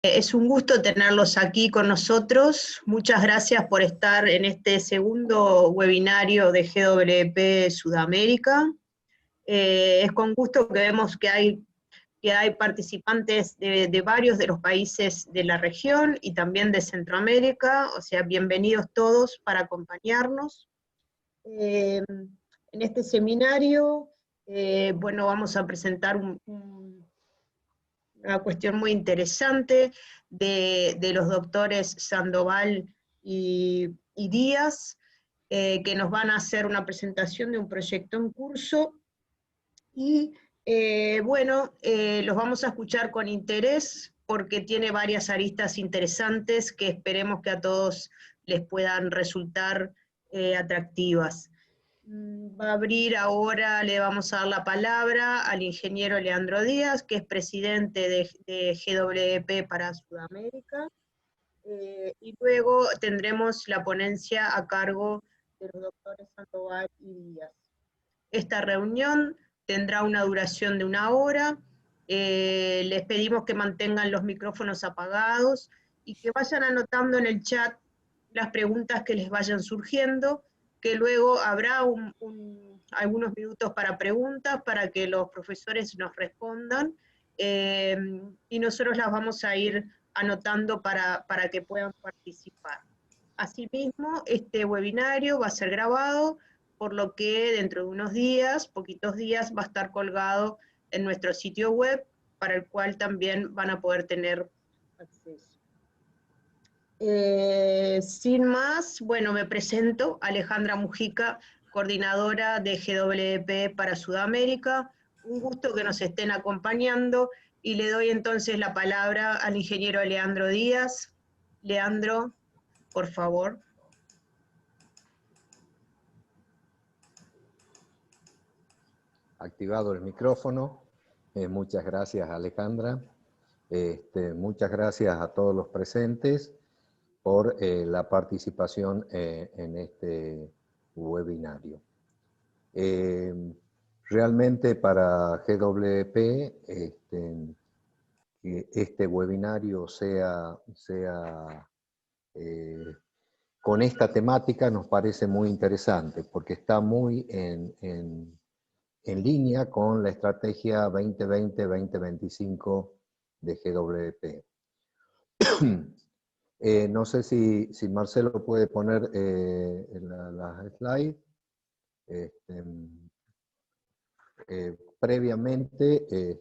Es un gusto tenerlos aquí con nosotros. Muchas gracias por estar en este segundo webinario de GWP Sudamérica. Es con gusto que vemos que hay participantes de varios de los países de la región y también de Centroamérica, o sea, bienvenidos todos para acompañarnos. En este seminario, bueno, vamos a presentar una cuestión muy interesante de los doctores Sandoval y Díaz, que nos van a hacer una presentación de un proyecto en curso, y bueno, los vamos a escuchar con interés, porque tiene varias aristas interesantes que esperemos que a todos les puedan resultar atractivas. Va a abrir ahora, le vamos a dar la palabra al ingeniero Leandro Díaz, que es presidente de GWP para Sudamérica, y luego tendremos la ponencia a cargo de los doctores Sandoval y Díaz. Esta reunión tendrá una duración de 1 hora. Les pedimos que mantengan los micrófonos apagados y que vayan anotando en el chat las preguntas que les vayan surgiendo, que luego habrá algunos minutos para preguntas, para que los profesores nos respondan, y nosotros las vamos a ir anotando para que puedan participar. Asimismo, este webinario va a ser grabado, por lo que dentro de unos días, poquitos días, va a estar colgado en nuestro sitio web, para el cual también van a poder tener acceso. Sin más, bueno, me presento, Alejandra Mujica, coordinadora de GWP para Sudamérica. Un gusto que nos estén acompañando, y le doy entonces la palabra al ingeniero Leandro Díaz. Leandro, por favor. Activado el micrófono. Muchas gracias, Alejandra. Muchas gracias a todos los presentes por la participación en este webinario. Realmente para GWP, que este webinario sea con esta temática nos parece muy interesante, porque está muy en línea con la estrategia 2020-2025 de GWP. No sé si Marcelo puede poner las slides. Previamente,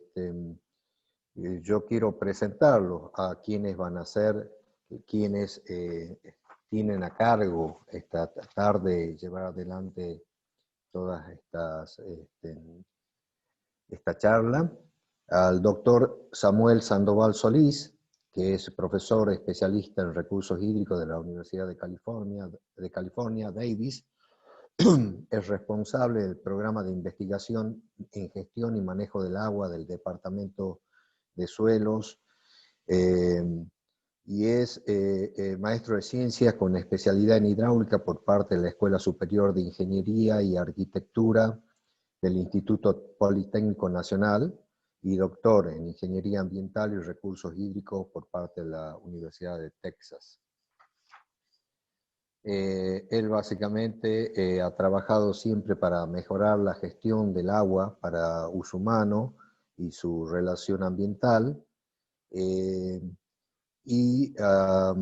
yo quiero presentarlos a quienes van a ser, quienes tienen a cargo esta tarde llevar adelante todas esta charla, al doctor Samuel Sandoval Solís, que es profesor especialista en recursos hídricos de la Universidad de California, Davis. Es responsable del programa de investigación en gestión y manejo del agua del Departamento de Suelos, y es maestro de ciencias con especialidad en hidráulica por parte de la Escuela Superior de Ingeniería y Arquitectura del Instituto Politécnico Nacional, y doctor en Ingeniería Ambiental y Recursos Hídricos por parte de la Universidad de Texas. Él básicamente ha trabajado siempre para mejorar la gestión del agua para uso humano y su relación ambiental, y ha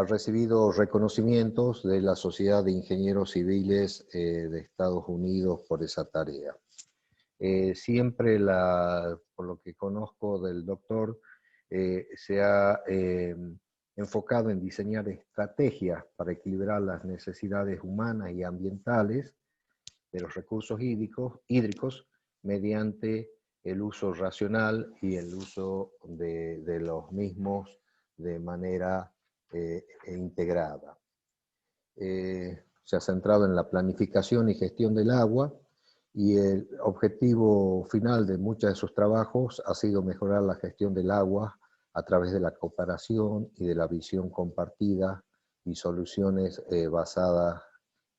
recibido reconocimientos de la Sociedad de Ingenieros Civiles de Estados Unidos por esa tarea. Siempre, por lo que conozco del doctor, se ha enfocado en diseñar estrategias para equilibrar las necesidades humanas y ambientales de los recursos hídricos mediante el uso racional y el uso de los mismos de manera integrada. Se ha centrado en la planificación y gestión del agua, y el objetivo final de muchos de sus trabajos ha sido mejorar la gestión del agua a través de la cooperación y de la visión compartida y soluciones basadas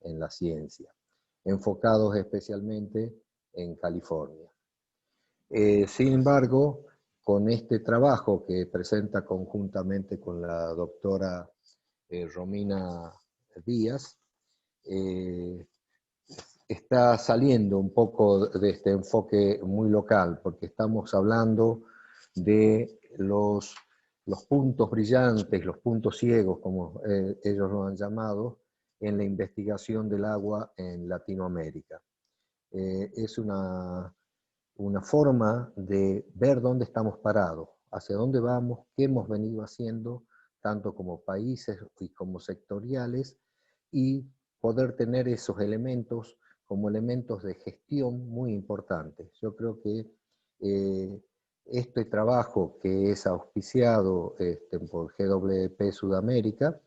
en la ciencia, enfocados especialmente en California. Sin embargo, con este trabajo que presenta conjuntamente con la doctora Romina Díaz, está saliendo un poco de este enfoque muy local, porque estamos hablando de los puntos brillantes, los puntos ciegos, como ellos lo han llamado, en la investigación del agua en Latinoamérica. Es una forma de ver dónde estamos parados, hacia dónde vamos, qué hemos venido haciendo, tanto como países y como sectoriales, y poder tener esos elementos como elementos de gestión muy importantes. Yo creo que este trabajo que es auspiciado por GWP Sudamérica,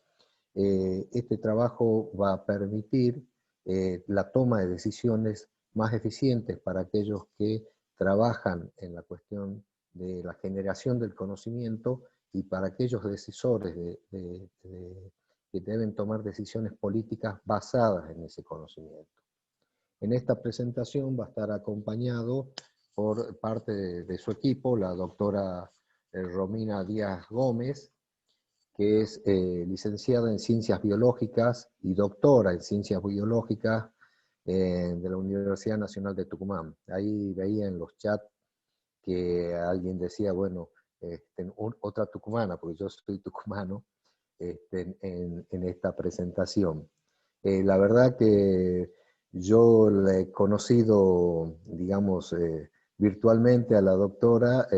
este trabajo va a permitir la toma de decisiones más eficientes para aquellos que trabajan en la cuestión de la generación del conocimiento y para aquellos decisores que deben tomar decisiones políticas basadas en ese conocimiento. En esta presentación va a estar acompañado por parte de su equipo, la doctora Romina Díaz Gómez, que es licenciada en Ciencias Biológicas y doctora en Ciencias Biológicas de la Universidad Nacional de Tucumán. Ahí veía en los chats que alguien decía, bueno, otra tucumana, porque yo soy tucumano, en esta presentación. La verdad que yo la he conocido, digamos, virtualmente a la doctora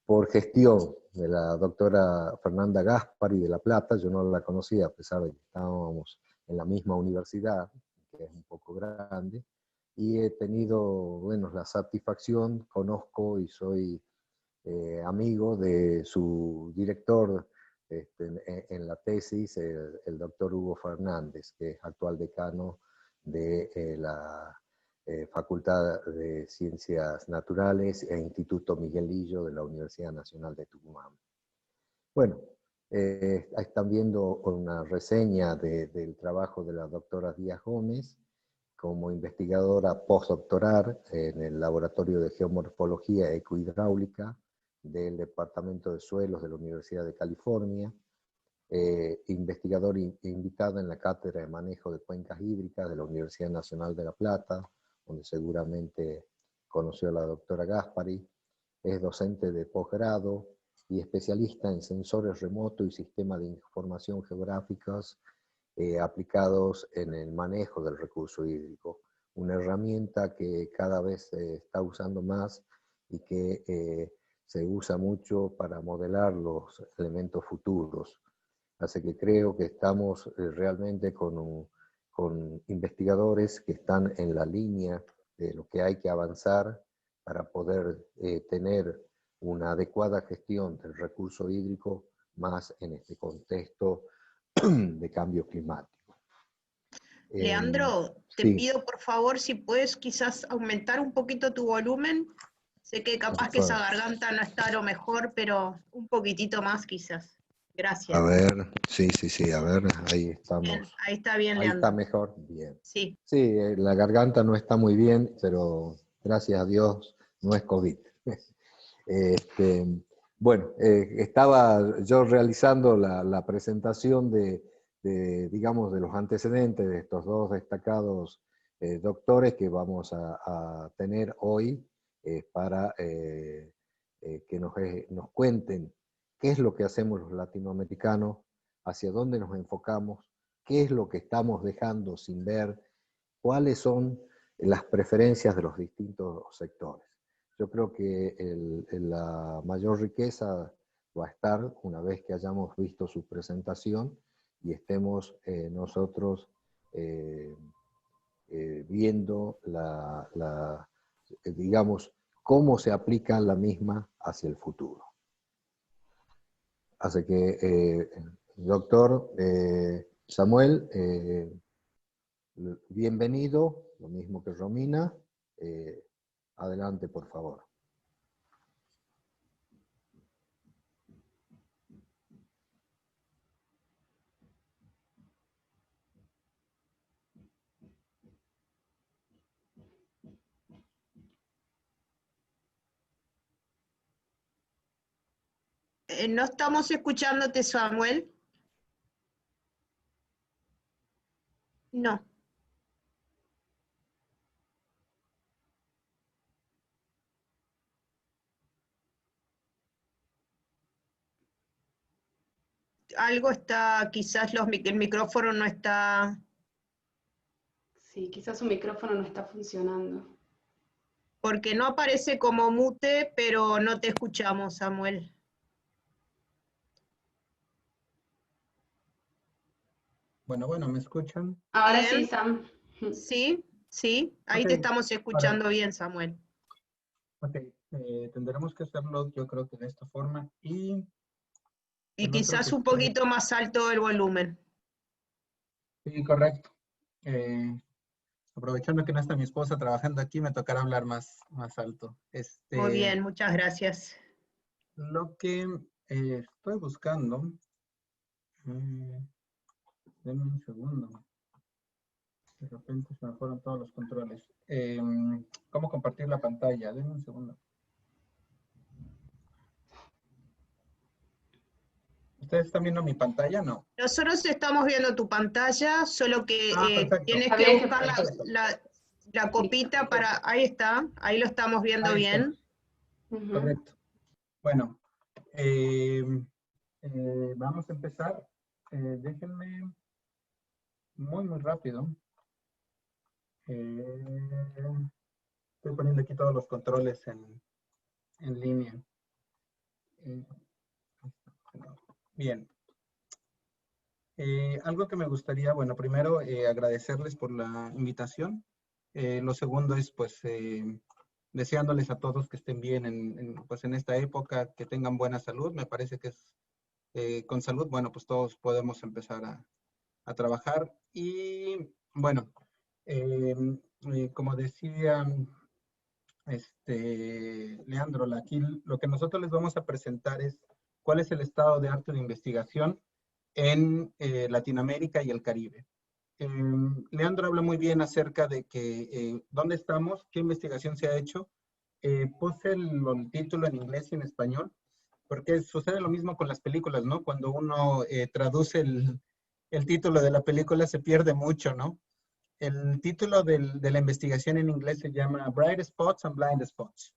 por gestión de la doctora Fernanda Gaspari de La Plata. Yo no la conocía a pesar de que estábamos en la misma universidad, que es un poco grande, y he tenido, bueno, la satisfacción, conozco y soy amigo de su director en la tesis, el doctor Hugo Fernández, que es actual decano de la Facultad de Ciencias Naturales e Instituto Miguel Lillo de la Universidad Nacional de Tucumán. Bueno, están viendo una reseña del trabajo de la doctora Díaz Gómez como investigadora postdoctoral en el Laboratorio de Geomorfología Ecohidráulica del Departamento de Suelos de la Universidad de California, investigador invitado en la Cátedra de Manejo de Cuencas Hídricas de la Universidad Nacional de La Plata, donde seguramente conoció a la doctora Gaspari. Es docente de posgrado y especialista en sensores remotos y sistemas de información geográficos aplicados en el manejo del recurso hídrico, una herramienta que cada vez se está usando más y que se usa mucho para modelar los elementos futuros. Así que creo que estamos realmente con investigadores que están en la línea de lo que hay que avanzar para poder tener una adecuada gestión del recurso hídrico, más en este contexto de cambio climático. Leandro, te Sí, pido por favor si puedes quizás aumentar un poquito tu volumen. Sé que por capaz que esa favor. garganta no está a lo mejor, pero un poquitito más quizás. A Gracias. ver, sí, a ver, ahí Bien, estamos. ahí está bien, Ahí está Leandro. mejor, bien. Sí. Sí, la garganta no está muy bien, pero gracias a Dios no es COVID. Este, bueno, estaba yo realizando la presentación digamos, de los antecedentes de estos dos destacados doctores que vamos a tener hoy para que nos cuenten qué es lo que hacemos los latinoamericanos, hacia dónde nos enfocamos, qué es lo que estamos dejando sin ver, cuáles son las preferencias de los distintos sectores. Yo creo que la mayor riqueza va a estar una vez que hayamos visto su presentación y estemos nosotros viendo digamos, cómo se aplica la misma hacia el futuro. Así que, doctor Samuel, bienvenido, lo mismo que Romina. Adelante, por favor. No estamos escuchándote, Samuel. No. Algo está, quizás el micrófono no está... Sí, quizás su micrófono no está funcionando. Porque no aparece como mute, pero no te escuchamos, Samuel. Bueno, ¿me escuchan? Ahora Bien. sí, Sam. Sí, sí, ahí Ok, te estamos escuchando bien, Samuel. Ok, tendremos que hacerlo yo creo que de esta forma y... Y el otro quizás que un estoy- poquito más alto el volumen. Sí, correcto. Aprovechando que no está mi esposa trabajando aquí, me tocará hablar más alto. Muy bien, muchas gracias. Lo que estoy buscando... denme un segundo. De repente se me fueron todos los controles. ¿Cómo compartir la pantalla? Denme un segundo. ¿Ustedes están viendo mi pantalla? No. Nosotros estamos viendo tu pantalla, solo que Perfecto. tienes Habría que que buscar Perfecto. la copita para... Ahí está, ahí lo estamos viendo Ahí está. bien. Ujú. Correcto. Bueno, vamos a empezar. Déjenme muy rápido. Estoy poniendo aquí todos los controles en línea. Eh, Bien. Algo que me gustaría, bueno, primero agradecerles por la invitación. Lo segundo es, pues, deseándoles a todos que estén bien pues, en esta época, que tengan buena salud. Me parece que es con salud, bueno, pues todos podemos empezar a trabajar. Y bueno, eh, como decía Leandro, aquí lo que nosotros les vamos a presentar es cuál es el estado de arte de investigación en Latinoamérica y el Caribe. Leandro habla muy bien acerca de que dónde estamos, qué investigación se ha hecho. Puse el título en inglés y en español, porque sucede lo mismo con las películas, ¿no? Cuando uno traduce el título de la película se pierde mucho, ¿no? El título de la investigación en inglés se llama Bright Spots and Blind Spots.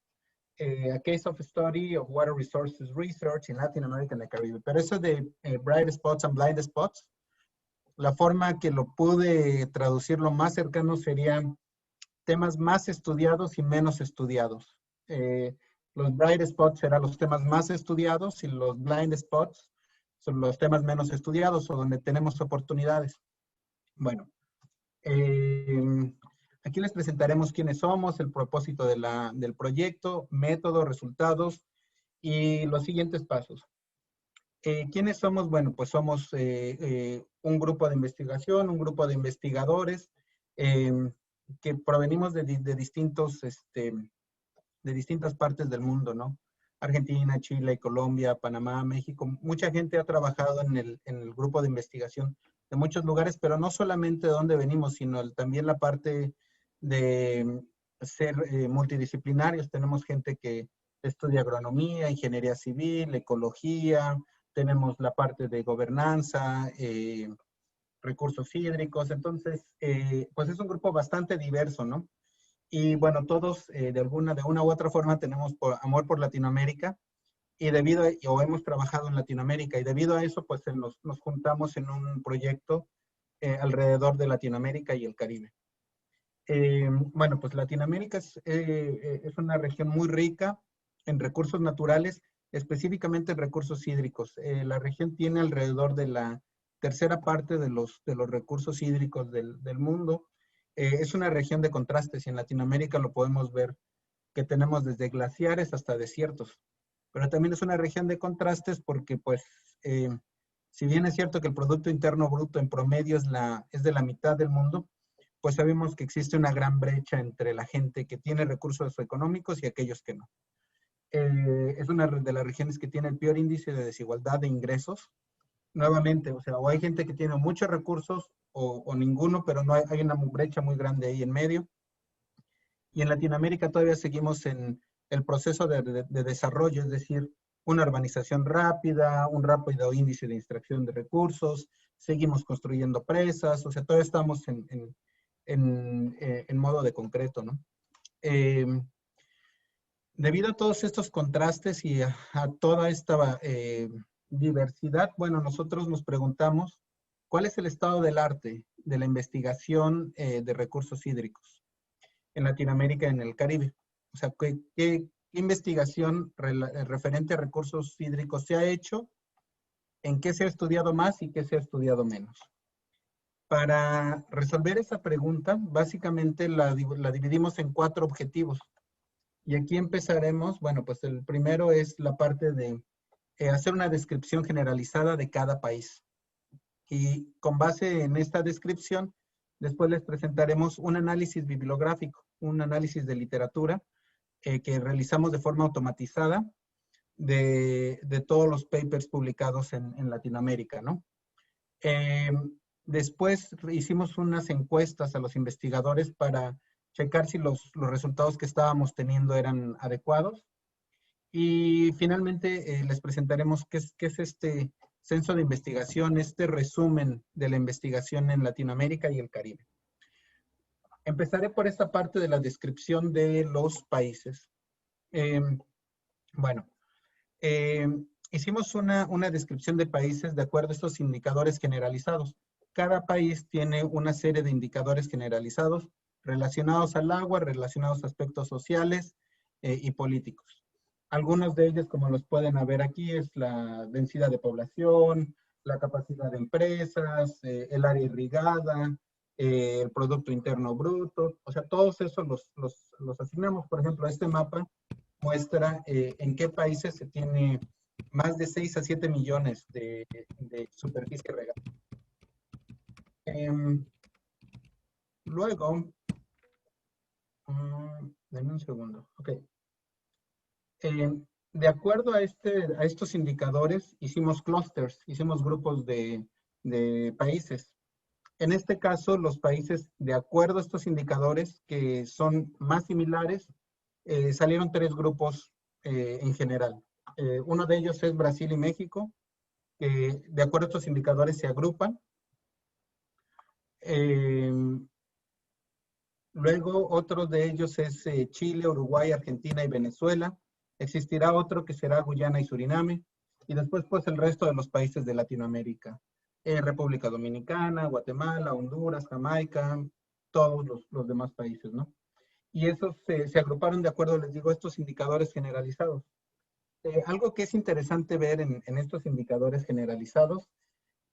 A Case of Study of Water Resources Research in Latin America and the Caribbean. Pero eso de Bright Spots and Blind Spots, la forma que lo pude traducir lo más cercano serían temas más estudiados y menos estudiados. Los bright spots serán los temas más estudiados y los blind spots son los temas menos estudiados o donde tenemos oportunidades. Bueno, aquí les presentaremos quiénes somos, el propósito del proyecto, método, resultados y los siguientes pasos. ¿Quiénes somos? Bueno, pues somos un grupo de investigación, un grupo de investigadores que provenimos de distintas partes del mundo, ¿no? Argentina, Chile, Colombia, Panamá, México. Mucha gente ha trabajado en el grupo de investigación de muchos lugares, pero no solamente de dónde venimos, sino también la parte de ser multidisciplinarios. Tenemos gente que estudia agronomía, ingeniería civil, ecología, tenemos la parte de gobernanza, recursos hídricos. Entonces, pues es un grupo bastante diverso, ¿no? Y bueno, todos de una u otra forma tenemos amor por Latinoamérica y o hemos trabajado en Latinoamérica y debido a eso, pues nos juntamos en un proyecto alrededor de Latinoamérica y el Caribe. Bueno, pues Latinoamérica es una región muy rica en recursos naturales, específicamente en recursos hídricos. La región tiene alrededor de la tercera parte de los recursos hídricos del mundo. Es una región de contrastes y en Latinoamérica lo podemos ver que tenemos desde glaciares hasta desiertos. Pero también es una región de contrastes porque, pues, si bien es cierto que el Producto Interno Bruto en promedio es de la mitad del mundo, pues sabemos que existe una gran brecha entre la gente que tiene recursos económicos y aquellos que no. Es una de las regiones que tiene el peor índice de desigualdad de ingresos. Nuevamente, o sea, o hay gente que tiene muchos recursos o ninguno, pero no hay una brecha muy grande ahí en medio. Y en Latinoamérica todavía seguimos en el proceso de desarrollo, es decir, una urbanización rápida, un rápido índice de extracción de recursos, seguimos construyendo presas, o sea, todavía estamos en modo de concreto, ¿no? Debido a todos estos contrastes y a toda esta diversidad, bueno, nosotros nos preguntamos, ¿cuál es el estado del arte de la investigación de recursos hídricos en Latinoamérica y en el Caribe? O sea, ¿qué investigación referente a recursos hídricos se ha hecho? ¿En qué se ha estudiado más y qué se ha estudiado menos? Para resolver esa pregunta, básicamente la dividimos en 4 objetivos. Y aquí empezaremos, bueno, pues el primero es la parte de hacer una descripción generalizada de cada país. Y con base en esta descripción, después les presentaremos un análisis bibliográfico, un análisis de literatura que realizamos de forma automatizada de todos los papers publicados en Latinoamérica, ¿no? Después hicimos unas encuestas a los investigadores para checar si los resultados que estábamos teniendo eran adecuados. Y finalmente les presentaremos qué es este censo de investigación, este resumen de la investigación en Latinoamérica y el Caribe. Empezaré por esta parte de la descripción de los países. Hicimos una descripción de países de acuerdo a estos indicadores generalizados. Cada país tiene una serie de indicadores generalizados relacionados al agua, relacionados a aspectos sociales y políticos. Algunos de ellos, como los pueden ver aquí, es la densidad de población, la capacidad de empresas, el área irrigada, el Producto Interno Bruto. O sea, todos esos los asignamos. Por ejemplo, este mapa muestra en qué países se tiene más de 6 a 7 millones de superficie regada. Luego, denme un segundo. Ok. De acuerdo a estos indicadores, hicimos clusters, hicimos grupos de países. En este caso, los países, de acuerdo a estos indicadores, que son más similares, salieron 3 grupos en general. Uno de ellos es Brasil y México, que de acuerdo a estos indicadores se agrupan. Luego, otro de ellos es Chile, Uruguay, Argentina y Venezuela. Existirá otro que será Guyana y Suriname. Y después, pues, el resto de los países de Latinoamérica. República Dominicana, Guatemala, Honduras, Jamaica, todos los demás países, ¿no? Y esos se agruparon de acuerdo, les digo, a estos indicadores generalizados. Algo que es interesante ver en estos indicadores generalizados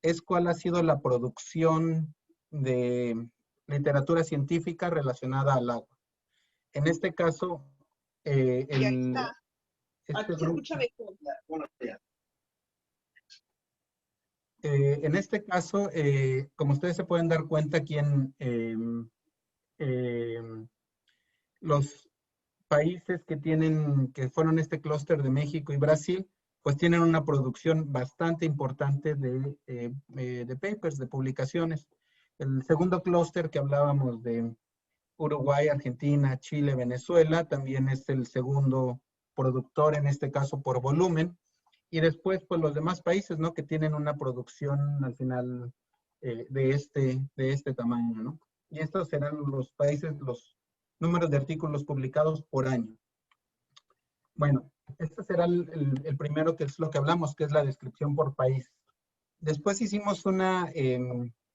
es cuál ha sido la producción de literatura científica relacionada al agua. En este caso, en este caso, como ustedes se pueden dar cuenta aquí los países que fueron este clúster de México y Brasil, pues tienen una producción bastante importante de papers, de publicaciones. El segundo clúster que hablábamos de Uruguay, Argentina, Chile, Venezuela, también es el segundo productor, en este caso por volumen. Y después, pues los demás países, ¿no? Que tienen una producción al final de este tamaño, ¿no? Y estos serán los países, los números de artículos publicados por año. Bueno, este será el primero, que es lo que hablamos, que es la descripción por país. Después hicimos un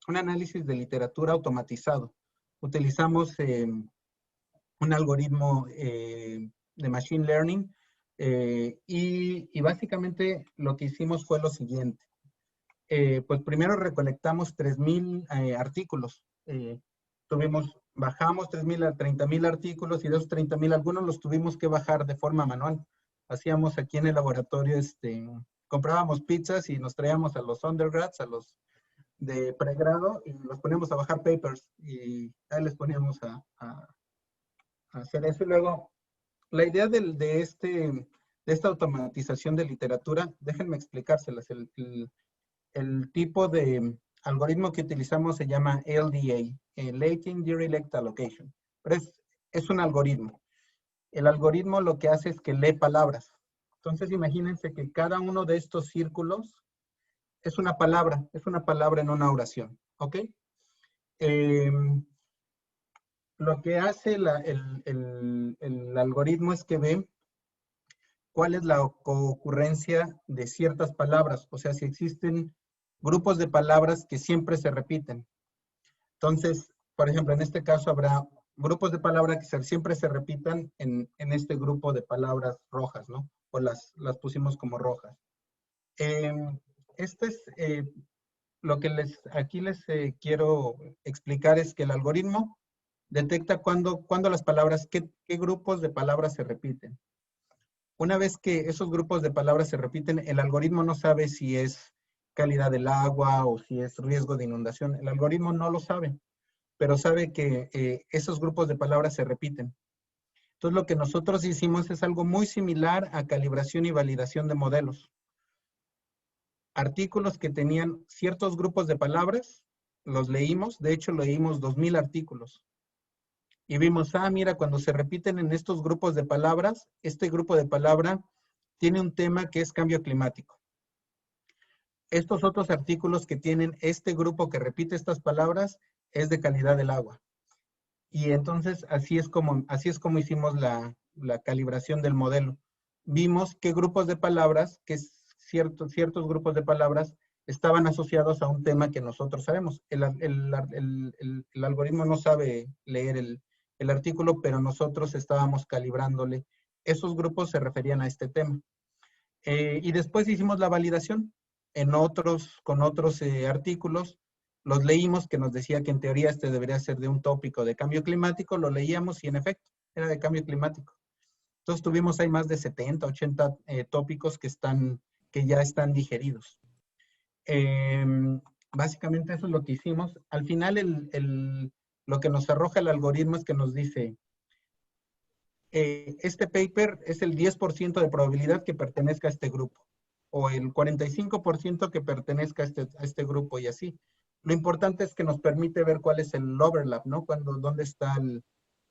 análisis de literatura automatizado. Utilizamos un algoritmo de Machine Learning y básicamente lo que hicimos fue lo siguiente. Pues primero recolectamos 3,000 artículos. Bajamos 3,000 a 30,000 artículos y de esos 30,000 algunos los tuvimos que bajar de forma manual. Hacíamos aquí en el laboratorio, comprábamos pizzas y nos traíamos a los undergrads, a los de pregrado, y los poníamos a bajar papers y ahí les poníamos a hacer eso. Y luego, la idea de esta automatización de literatura, déjenme explicárselas. El tipo de algoritmo que utilizamos se llama LDA, Latent Direct Allocation. Pero es un algoritmo. El algoritmo lo que hace es que lee palabras. Entonces imagínense que cada uno de estos círculos es una palabra en una oración, ¿ok? Lo que hace el algoritmo es que ve cuál es la ocurrencia de ciertas palabras, o sea, si existen grupos de palabras que siempre se repiten. Entonces, por ejemplo, en este caso habrá grupos de palabras que siempre se repitan en este grupo de palabras rojas, ¿no? O las pusimos como rojas. Este es lo que aquí les quiero explicar es que el algoritmo detecta cuándo las palabras, qué grupos de palabras se repiten. Una vez que esos grupos de palabras se repiten, el algoritmo no sabe si es calidad del agua o si es riesgo de inundación. El algoritmo no lo sabe, pero sabe que esos grupos de palabras se repiten. Entonces, lo que nosotros hicimos es algo muy similar a calibración y validación de modelos. Artículos que tenían ciertos grupos de palabras, los leímos, de hecho leímos 2000 artículos. Y vimos, mira, cuando se repiten en estos grupos de palabras, este grupo de palabra tiene un tema que es cambio climático. Estos otros artículos que tienen este grupo que repite estas palabras es de calidad del agua. Y entonces así es como hicimos la calibración del modelo. Vimos qué grupos de palabras, que ciertos grupos de palabras estaban asociados a un tema que nosotros sabemos. El algoritmo no sabe leer el artículo, pero nosotros estábamos calibrándole. Esos grupos se referían a este tema. Y después hicimos la validación con otros artículos. Los leímos que nos decía que en teoría este debería ser de un tópico de cambio climático, lo leíamos y en efecto era de cambio climático. Entonces tuvimos ahí más de 70, 80 tópicos que ya están digeridos. Básicamente eso es lo que hicimos. Al final lo que nos arroja el algoritmo es que nos dice, este paper es el 10% de probabilidad que pertenezca a este grupo, o el 45% que pertenezca a este grupo y así. Lo importante es que nos permite ver cuál es el overlap, ¿no? Dónde está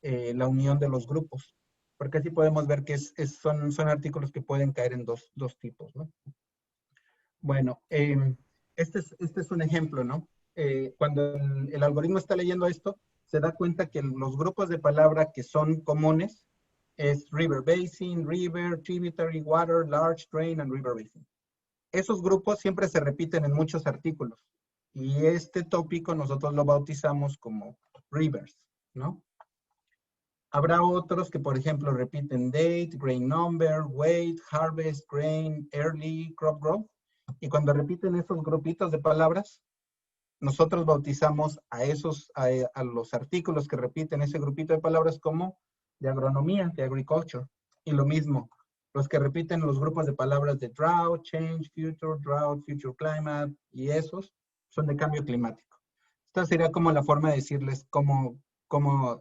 la unión de los grupos. Porque así podemos ver que son artículos que pueden caer en dos tipos, ¿no? Bueno, este es un ejemplo, ¿no? Cuando el algoritmo está leyendo esto, se da cuenta que los grupos de palabra que son comunes es river basin, river, tributary, water, large drain, and river basin. Esos grupos siempre se repiten en muchos artículos. Y este tópico nosotros lo bautizamos como rivers, ¿no? Habrá otros que, por ejemplo, repiten date, grain number, weight, harvest, grain, early, crop growth. Y cuando repiten esos grupitos de palabras, nosotros bautizamos a los artículos que repiten ese grupito de palabras como de agronomía, de agriculture. Y lo mismo, los que repiten los grupos de palabras de drought, change, future climate, y esos son de cambio climático. Esta sería como la forma de decirles cómo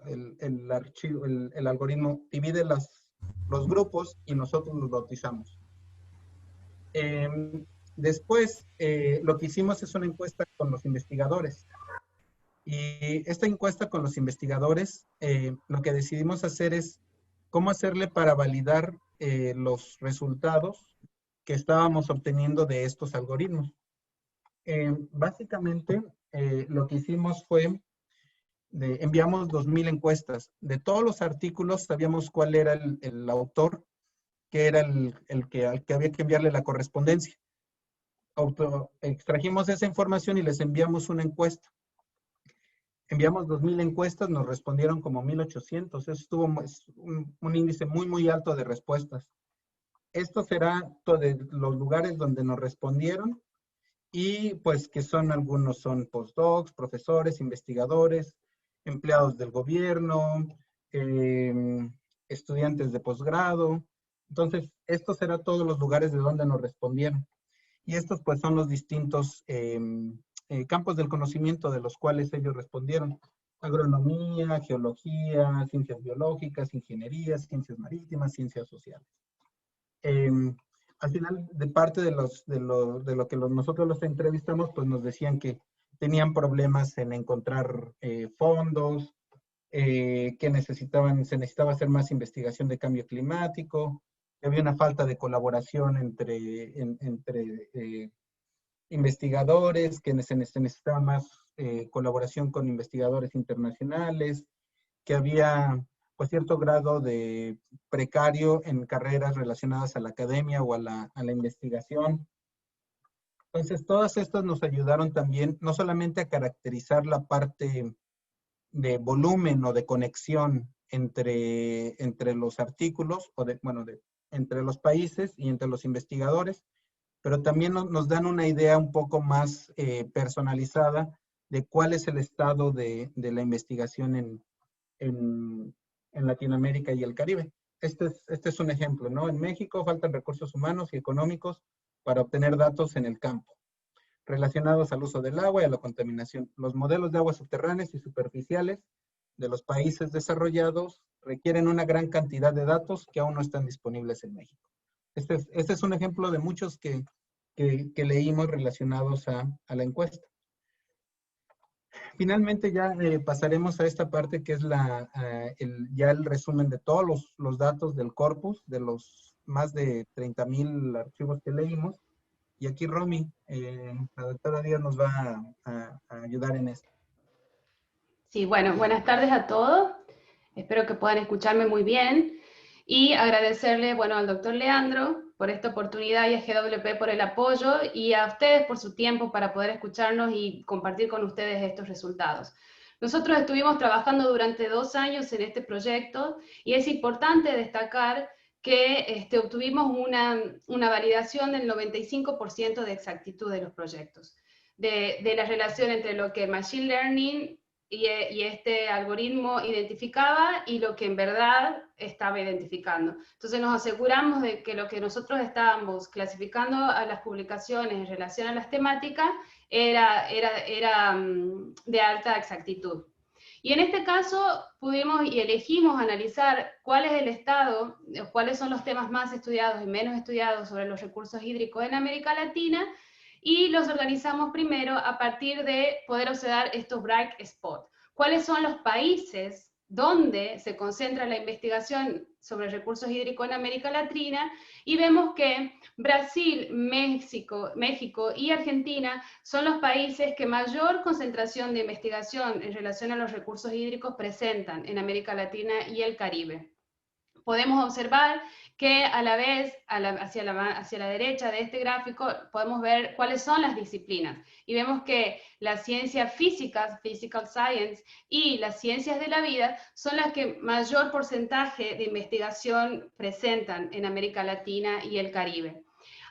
el algoritmo divide los grupos y nosotros los bautizamos. Después, lo que hicimos es una encuesta con los investigadores. Y esta encuesta con los investigadores, lo que decidimos hacer es cómo hacerle para validar los resultados que estábamos obteniendo de estos algoritmos. Básicamente, lo que hicimos fue, enviamos 2000 encuestas. De todos los artículos sabíamos cuál era el autor, que era al que había que enviarle la correspondencia. Extrajimos esa información y les enviamos una encuesta. Enviamos 2000 encuestas, nos respondieron como 1800. Eso estuvo un índice muy, muy alto de respuestas. Esto será de los lugares donde nos respondieron y pues que algunos son postdocs, profesores, investigadores, empleados del gobierno, estudiantes de posgrado. Entonces, estos serán todos los lugares de donde nos respondieron. Y estos pues son los distintos campos del conocimiento de los cuales ellos respondieron. Agronomía, geología, ciencias biológicas, ingeniería, ciencias marítimas, ciencias sociales. Al final, de parte de lo que nosotros los entrevistamos, pues nos decían que tenían problemas en encontrar fondos, que se necesitaba hacer más investigación de cambio climático, que había una falta de colaboración entre investigadores, que se necesitaba más colaboración con investigadores internacionales, que había pues cierto grado de precario en carreras relacionadas a la academia o a la investigación. Entonces, todas estas nos ayudaron también, no solamente a caracterizar la parte de volumen o de conexión entre los artículos, o entre los países y entre los investigadores, pero también nos dan una idea un poco más personalizada de cuál es el estado de la investigación en Latinoamérica y el Caribe. Este es un ejemplo, ¿no? En México faltan recursos humanos y económicos para obtener datos en el campo, relacionados al uso del agua y a la contaminación. Los modelos de aguas subterráneas y superficiales de los países desarrollados requieren una gran cantidad de datos que aún no están disponibles en México. Este es un ejemplo de muchos que leímos relacionados a la encuesta. Finalmente ya pasaremos a esta parte que es ya el resumen de todos los datos del corpus, de los más de 30,000 archivos que leímos. Y aquí Romy, la doctora Díaz nos va a ayudar en esto. Sí, bueno, buenas tardes a todos. Espero que puedan escucharme muy bien. Y agradecerle, bueno, al doctor Leandro por esta oportunidad y a GWP por el apoyo y a ustedes por su tiempo para poder escucharnos y compartir con ustedes estos resultados. Nosotros estuvimos trabajando durante 2 años en este proyecto y es importante destacar que obtuvimos una validación del 95% de exactitud de los proyectos, de la relación entre lo que Machine Learning y este algoritmo identificaba y lo que en verdad estaba identificando. Entonces nos aseguramos de que lo que nosotros estábamos clasificando a las publicaciones en relación a las temáticas era de alta exactitud. Y en este caso pudimos y elegimos analizar cuál es el estado, cuáles son los temas más estudiados y menos estudiados sobre los recursos hídricos en América Latina, y los organizamos primero a partir de poder observar estos bright spots. ¿Cuáles son los países donde se concentra la investigación sobre recursos hídricos en América Latina? Y vemos que Brasil, México y Argentina son los países que mayor concentración de investigación en relación a los recursos hídricos presentan en América Latina y el Caribe. Podemos observar que a la vez, hacia la derecha de este gráfico, podemos ver cuáles son las disciplinas. Y vemos que las ciencias físicas, physical science, y las ciencias de la vida son las que mayor porcentaje de investigación presentan en América Latina y el Caribe.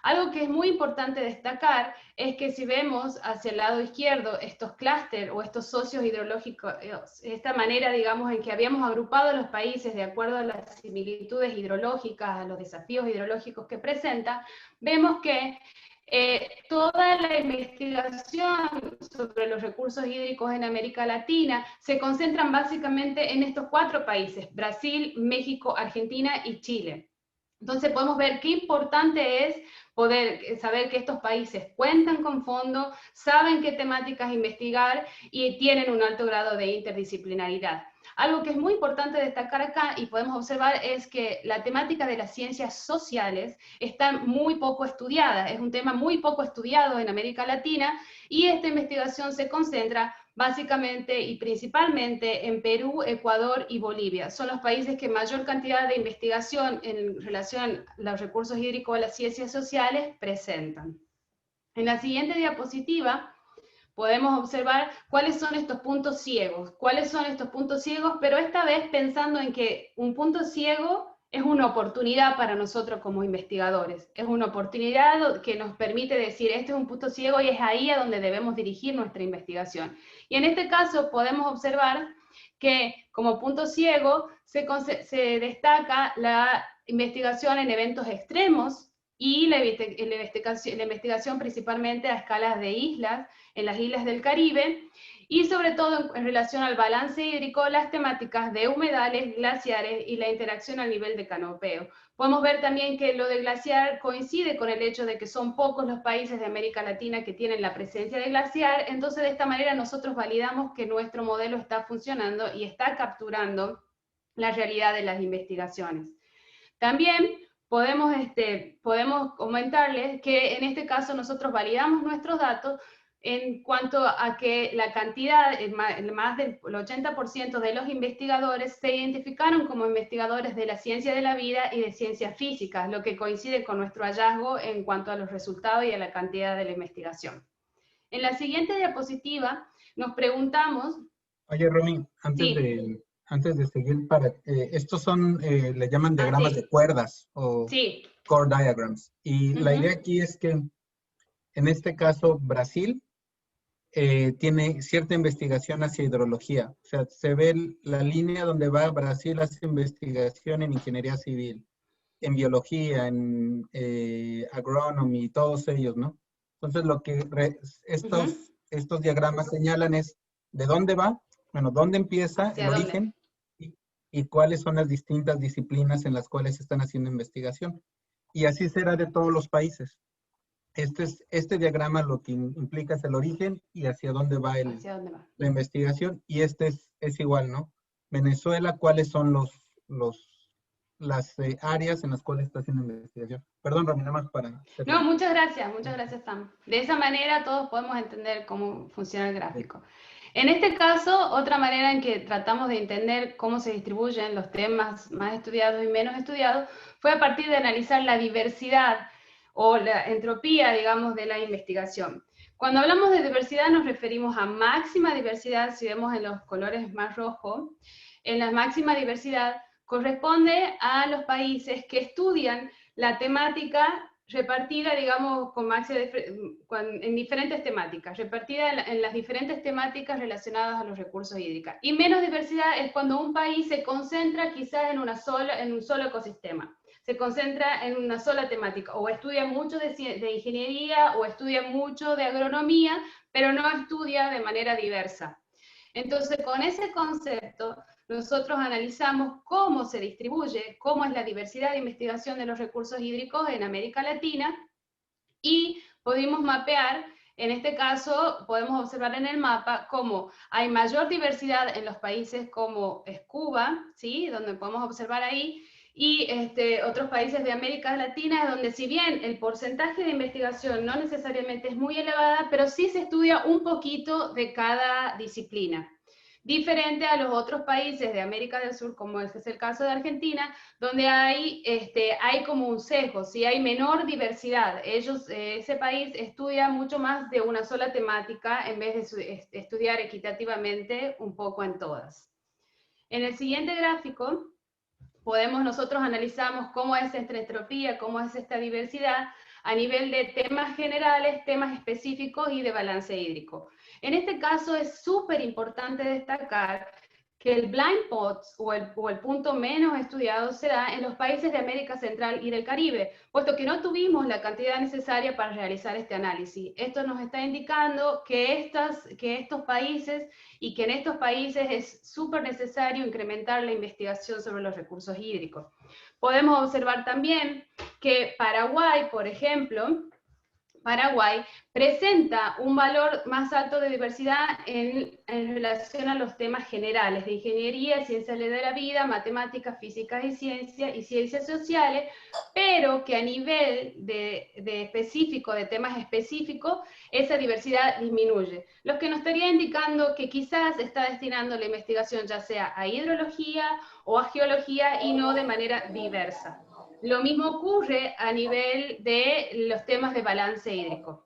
Algo que es muy importante destacar es que si vemos hacia el lado izquierdo estos clústeres o estos socios hidrológicos, esta manera, digamos, en que habíamos agrupado a los países de acuerdo a las similitudes hidrológicas, a los desafíos hidrológicos que presenta, vemos que toda la investigación sobre los recursos hídricos en América Latina se concentran básicamente en estos 4 países, Brasil, México, Argentina y Chile. Entonces podemos ver qué importante es poder saber que estos países cuentan con fondos, saben qué temáticas investigar y tienen un alto grado de interdisciplinaridad. Algo que es muy importante destacar acá y podemos observar es que la temática de las ciencias sociales está muy poco estudiada, es un tema muy poco estudiado en América Latina y esta investigación se concentra básicamente y principalmente en Perú, Ecuador y Bolivia. Son los países que mayor cantidad de investigación en relación a los recursos hídricos a las ciencias sociales presentan. En la siguiente diapositiva podemos observar cuáles son estos puntos ciegos. ¿Cuáles son estos puntos ciegos? Pero esta vez pensando en que un punto ciego es una oportunidad para nosotros como investigadores. Es una oportunidad que nos permite decir, este es un punto ciego y es ahí a donde debemos dirigir nuestra investigación. Y en este caso podemos observar que como punto ciego se destaca la investigación en eventos extremos y la investigación principalmente a escalas de islas, en las islas del Caribe, y sobre todo en relación al balance hídrico, las temáticas de humedales, glaciares y la interacción al nivel de canopeo. Podemos ver también que lo de glaciar coincide con el hecho de que son pocos los países de América Latina que tienen la presencia de glaciar, entonces de esta manera nosotros validamos que nuestro modelo está funcionando y está capturando la realidad de las investigaciones. También podemos comentarles que en este caso nosotros validamos nuestros datos en cuanto a que la cantidad, más del 80% de los investigadores se identificaron como investigadores de la ciencia de la vida y de ciencias físicas, lo que coincide con nuestro hallazgo en cuanto a los resultados y a la cantidad de la investigación. En la siguiente diapositiva nos preguntamos... Oye, Romy, Sí. antes de seguir, estos son, le llaman diagramas sí. de cuerdas o Sí. core diagrams. Y la idea aquí es que, en este caso, Brasil tiene cierta investigación hacia hidrología. O sea, se ve la línea donde va Brasil hace investigación en ingeniería civil, en biología, en agronomy, todos ellos, ¿no? Entonces, lo que estos diagramas señalan es de dónde va, bueno, dónde empieza el origen y cuáles son las distintas disciplinas en las cuales se están haciendo investigación. Y así será de todos los países. Este diagrama lo que implica es el origen y hacia dónde va la investigación, y es igual, ¿no? Venezuela, ¿cuáles son las áreas en las cuales está haciendo investigación? Perdón, Romy, nada más para... No, muchas gracias, Sam. De esa manera todos podemos entender cómo funciona el gráfico. En este caso, otra manera en que tratamos de entender cómo se distribuyen los temas más estudiados y menos estudiados fue a partir de analizar la diversidad o la entropía, digamos, de la investigación. Cuando hablamos de diversidad nos referimos a máxima diversidad, si vemos en los colores más rojos, en la máxima diversidad corresponde a los países que estudian la temática repartida, digamos, en diferentes temáticas, repartida en las diferentes temáticas relacionadas a los recursos hídricos. Y menos diversidad es cuando un país se concentra quizás en un solo ecosistema, se concentra en una sola temática, o estudia mucho de ingeniería, o estudia mucho de agronomía, pero no estudia de manera diversa. Entonces, con ese concepto, nosotros analizamos cómo se distribuye, cómo es la diversidad de investigación de los recursos hídricos en América Latina, y pudimos mapear, en este caso, podemos observar en el mapa cómo hay mayor diversidad en los países como es Cuba, ¿sí? Donde podemos observar ahí, y otros países de América Latina, donde si bien el porcentaje de investigación no necesariamente es muy elevada, pero sí se estudia un poquito de cada disciplina. Diferente a los otros países de América del Sur, como es el caso de Argentina, donde hay como un sesgo, ¿sí? Hay menor diversidad. Ese país estudia mucho más de una sola temática en vez de estudiar equitativamente un poco en todas. En el siguiente gráfico, nosotros analizamos cómo es esta entropía, cómo es esta diversidad a nivel de temas generales, temas específicos y de balance hídrico. En este caso es súper importante destacar que el blind spot o el punto menos estudiado se da en los países de América Central y del Caribe, puesto que no tuvimos la cantidad necesaria para realizar este análisis. Esto nos está indicando que estos países, y que en estos países es súper necesario incrementar la investigación sobre los recursos hídricos. Podemos observar también que Paraguay, por ejemplo, Paraguay presenta un valor más alto de diversidad en relación a los temas generales de ingeniería, ciencias de la vida, matemáticas, físicas y ciencias sociales, pero que a nivel de específico, de temas específicos, esa diversidad disminuye. Lo que nos estaría indicando que quizás está destinando la investigación ya sea a hidrología o a geología y no de manera diversa. Lo mismo ocurre a nivel de los temas de balance hídrico.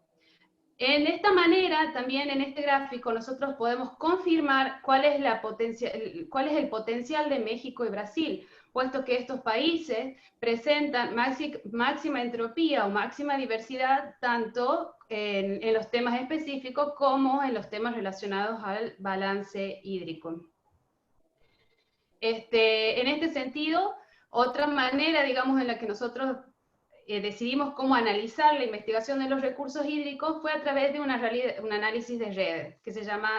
En esta manera, también en este gráfico, nosotros podemos confirmar cuál es el potencial de México y Brasil, puesto que estos países presentan máxima entropía o máxima diversidad tanto en los temas específicos como en los temas relacionados al balance hídrico. En este sentido, otra manera, digamos, en la que nosotros decidimos cómo analizar la investigación de los recursos hídricos fue a través de un análisis de redes, que se llama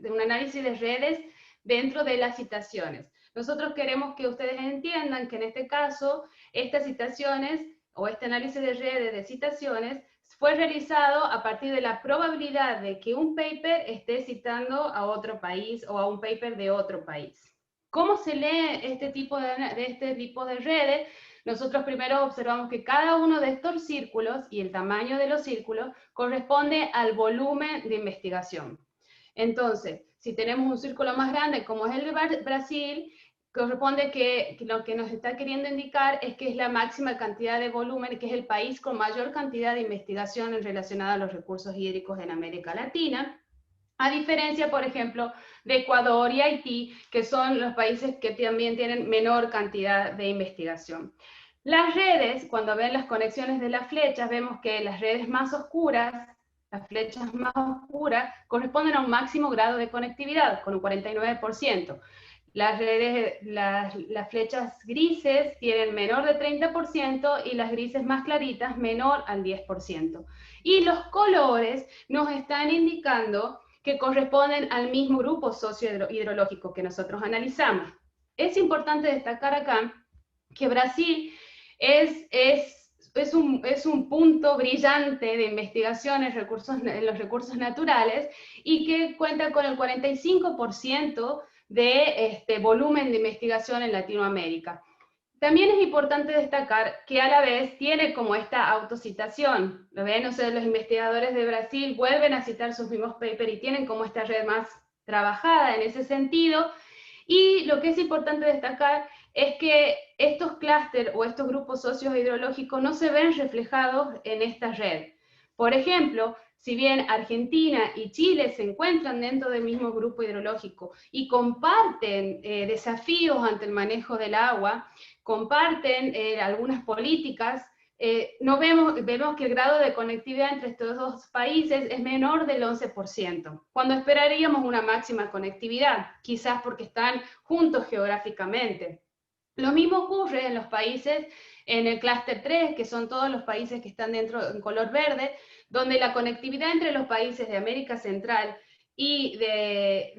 un análisis de redes dentro de las citaciones. Nosotros queremos que ustedes entiendan que en este caso, estas citaciones o este análisis de redes de citaciones fue realizado a partir de la probabilidad de que un paper esté citando a otro país o a un paper de otro país. ¿Cómo se lee este tipo de redes? nosotros primero observamos que cada uno de estos círculos y el tamaño de los círculos corresponde al volumen de investigación. Entonces, si tenemos un círculo más grande como es el de Brasil, corresponde que lo que nos está queriendo indicar es que es la máxima cantidad de volumen, que es el país con mayor cantidad de investigación relacionada a los recursos hídricos en América Latina, a diferencia, por ejemplo, de Ecuador y Haití, que son los países que también tienen menor cantidad de investigación. Las redes, cuando ven las conexiones de las flechas, vemos que las redes más oscuras, las flechas más oscuras, corresponden a un máximo grado de conectividad, con un 49%. Las flechas grises tienen menor de 30% y las grises más claritas menor al 10%. Y los colores nos están indicando que corresponden al mismo grupo sociohidrológico que nosotros analizamos. Es importante destacar acá que Brasil es un punto brillante de investigación en los recursos naturales y que cuenta con el 45% de volumen de investigación en Latinoamérica. También es importante destacar que a la vez tiene como esta autocitación. ¿Lo ven? O sea, los investigadores de Brasil vuelven a citar sus mismos papers y tienen como esta red más trabajada en ese sentido. Y lo que es importante destacar es que estos clústeres o estos grupos sociohidrológicos no se ven reflejados en esta red. Por ejemplo, si bien Argentina y Chile se encuentran dentro del mismo grupo hidrológico y comparten desafíos ante el manejo del agua, comparten algunas políticas, vemos que el grado de conectividad entre estos dos países es menor del 11%, cuando esperaríamos una máxima conectividad, quizás porque están juntos geográficamente. Lo mismo ocurre en los países en el clúster 3, que son todos los países que están dentro en color verde, donde la conectividad entre los países de América Central y del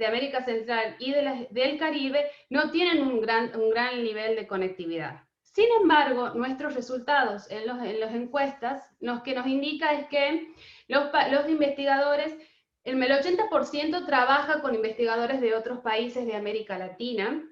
Caribe no tienen un gran nivel de conectividad. Sin embargo, nuestros resultados en las encuestas que nos indica es que los investigadores, el 80% trabaja con investigadores de otros países de América Latina,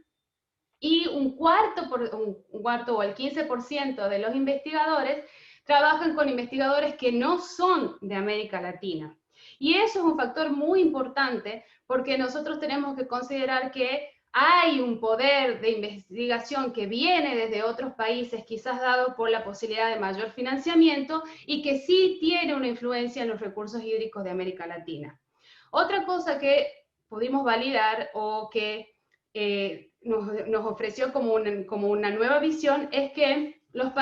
y un cuarto o el 15% de los investigadores trabajan con investigadores que no son de América Latina. Y eso es un factor muy importante porque nosotros tenemos que considerar que hay un poder de investigación que viene desde otros países, quizás dado por la posibilidad de mayor financiamiento, y que sí tiene una influencia en los recursos hídricos de América Latina. Otra cosa que pudimos validar o que nos ofreció como una nueva visión es que los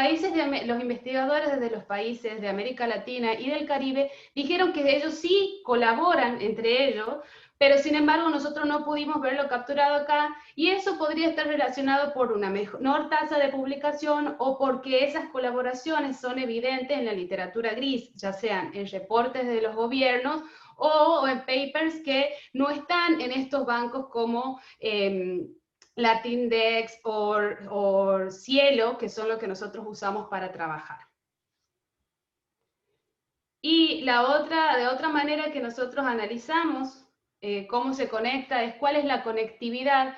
investigadores de los países de América Latina y del Caribe dijeron que ellos sí colaboran entre ellos, pero sin embargo nosotros no pudimos verlo capturado acá, y eso podría estar relacionado por una menor tasa de publicación o porque esas colaboraciones son evidentes en la literatura gris, ya sean en reportes de los gobiernos o en papers que no están en estos bancos como Latindex o Cielo, que son los que nosotros usamos para trabajar. Y de otra manera que nosotros analizamos cómo se conecta es cuál es la conectividad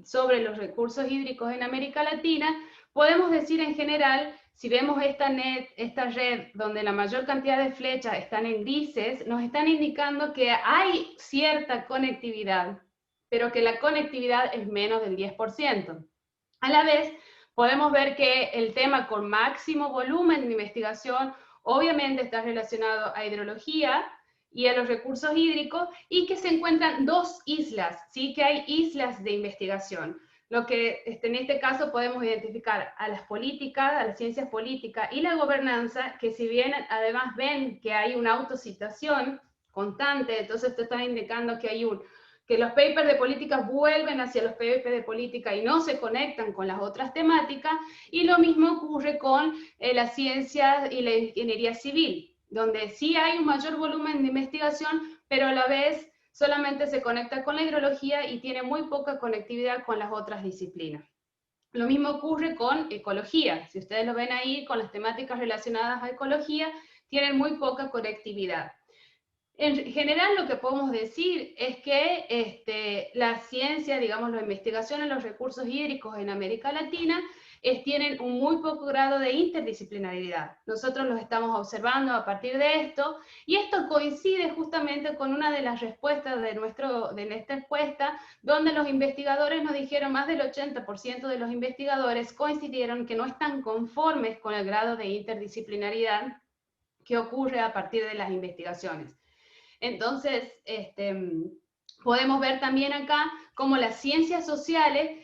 sobre los recursos hídricos en América Latina. Podemos decir en general, si vemos esta red donde la mayor cantidad de flechas están en grises, nos están indicando que hay cierta conectividad, pero que la conectividad es menos del 10%. A la vez, podemos ver que el tema con máximo volumen de investigación obviamente está relacionado a hidrología y a los recursos hídricos, y que se encuentran dos islas, ¿sí? Que hay islas de investigación. Lo que en este caso podemos identificar a las políticas, a las ciencias políticas y la gobernanza, que si bien además ven que hay una autocitación constante, entonces esto está indicando que que los papers de política vuelven hacia los papers de política y no se conectan con las otras temáticas, y lo mismo ocurre con las ciencias y la ingeniería civil, donde sí hay un mayor volumen de investigación, pero a la vez solamente se conecta con la hidrología y tiene muy poca conectividad con las otras disciplinas. Lo mismo ocurre con ecología. Si ustedes lo ven ahí, con las temáticas relacionadas a ecología, tienen muy poca conectividad. En general, lo que podemos decir es que la ciencia, digamos, la investigación en los recursos hídricos en América Latina tienen un muy poco grado de interdisciplinaridad. Nosotros los estamos observando a partir de esto, y esto coincide justamente con una de las respuestas de esta encuesta, donde los investigadores nos dijeron, más del 80% de los investigadores coincidieron que no están conformes con el grado de interdisciplinaridad que ocurre a partir de las investigaciones. Entonces, podemos ver también acá cómo las ciencias sociales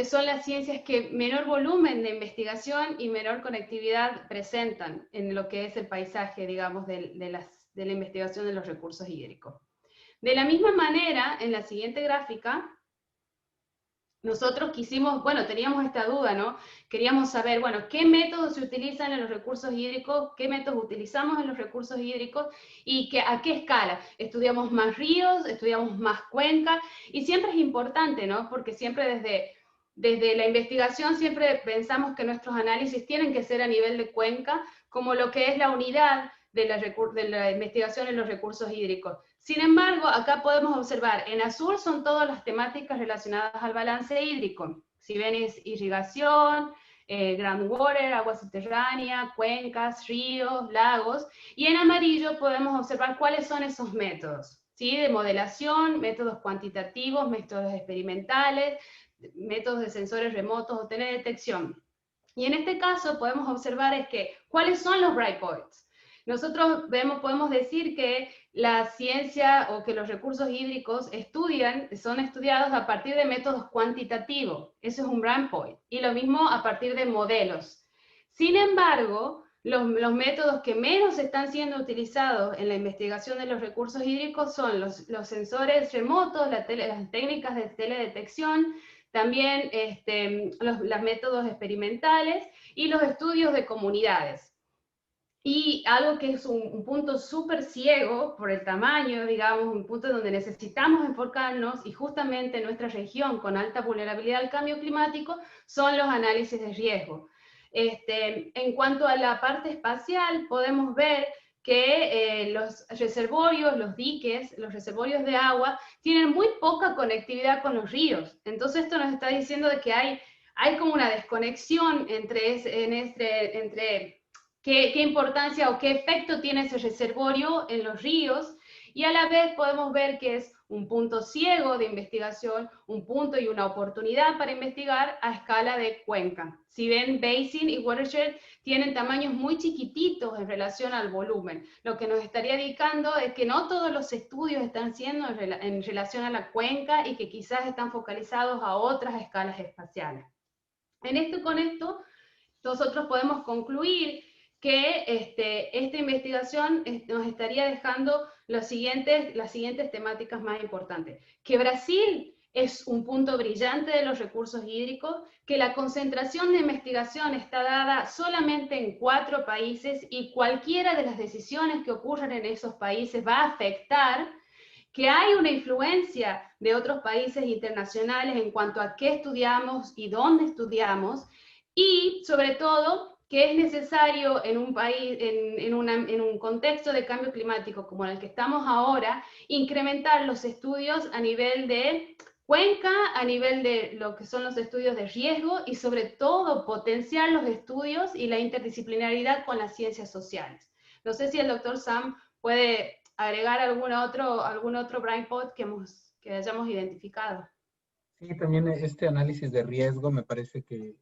son las ciencias que menor volumen de investigación y menor conectividad presentan en lo que es el paisaje, digamos, de la investigación de los recursos hídricos. De la misma manera, en la siguiente gráfica, nosotros quisimos, bueno, teníamos esta duda, ¿no? Queríamos saber, bueno, qué métodos se utilizan en los recursos hídricos, qué métodos utilizamos en los recursos hídricos y a qué escala. Estudiamos más ríos, estudiamos más cuencas, y siempre es importante, ¿no? Porque siempre desde la investigación siempre pensamos que nuestros análisis tienen que ser a nivel de cuenca, como lo que es la unidad de la investigación en los recursos hídricos. Sin embargo, acá podemos observar, en azul son todas las temáticas relacionadas al balance hídrico. Si ven, es irrigación, groundwater, agua subterránea, cuencas, ríos, lagos, y en amarillo podemos observar cuáles son esos métodos, ¿sí? De modelación, métodos cuantitativos, métodos experimentales, métodos de sensores remotos o teledetección. Y en este caso podemos observar cuáles son los bright points. Nosotros podemos decir que la ciencia o que los recursos hídricos son estudiados a partir de métodos cuantitativos. Eso es un bright point. Y lo mismo a partir de modelos. Sin embargo, los métodos que menos están siendo utilizados en la investigación de los recursos hídricos son los sensores remotos, las técnicas de teledetección, también los métodos experimentales y los estudios de comunidades. Y algo que es un punto súper ciego por el tamaño, digamos, un punto donde necesitamos enfocarnos, y justamente en nuestra región con alta vulnerabilidad al cambio climático, son los análisis de riesgo. En cuanto a la parte espacial, podemos ver que los reservorios, los diques, los reservorios de agua, tienen muy poca conectividad con los ríos. Entonces esto nos está diciendo de que hay como una desconexión entre qué importancia o qué efecto tiene ese reservorio en los ríos, y a la vez podemos ver que es un punto ciego de investigación, un punto y una oportunidad para investigar a escala de cuenca. Si ven, basin y watershed tienen tamaños muy chiquititos en relación al volumen, lo que nos estaría indicando es que no todos los estudios están siendo en relación a la cuenca y que quizás están focalizados a otras escalas espaciales. Con esto, nosotros podemos concluir que esta investigación nos estaría dejando las siguientes temáticas más importantes. Que Brasil es un punto brillante de los recursos hídricos, que la concentración de investigación está dada solamente en 4 países y cualquiera de las decisiones que ocurran en esos países va a afectar, que hay una influencia de otros países internacionales en cuanto a qué estudiamos y dónde estudiamos, y sobre todo que es necesario en un país, en un contexto de cambio climático como el que estamos ahora, incrementar los estudios a nivel de cuenca, a nivel de lo que son los estudios de riesgo, y sobre todo potenciar los estudios y la interdisciplinaridad con las ciencias sociales. No sé si el doctor Sam puede agregar algún otro blind spot que hayamos identificado. Sí, también este análisis de riesgo me parece que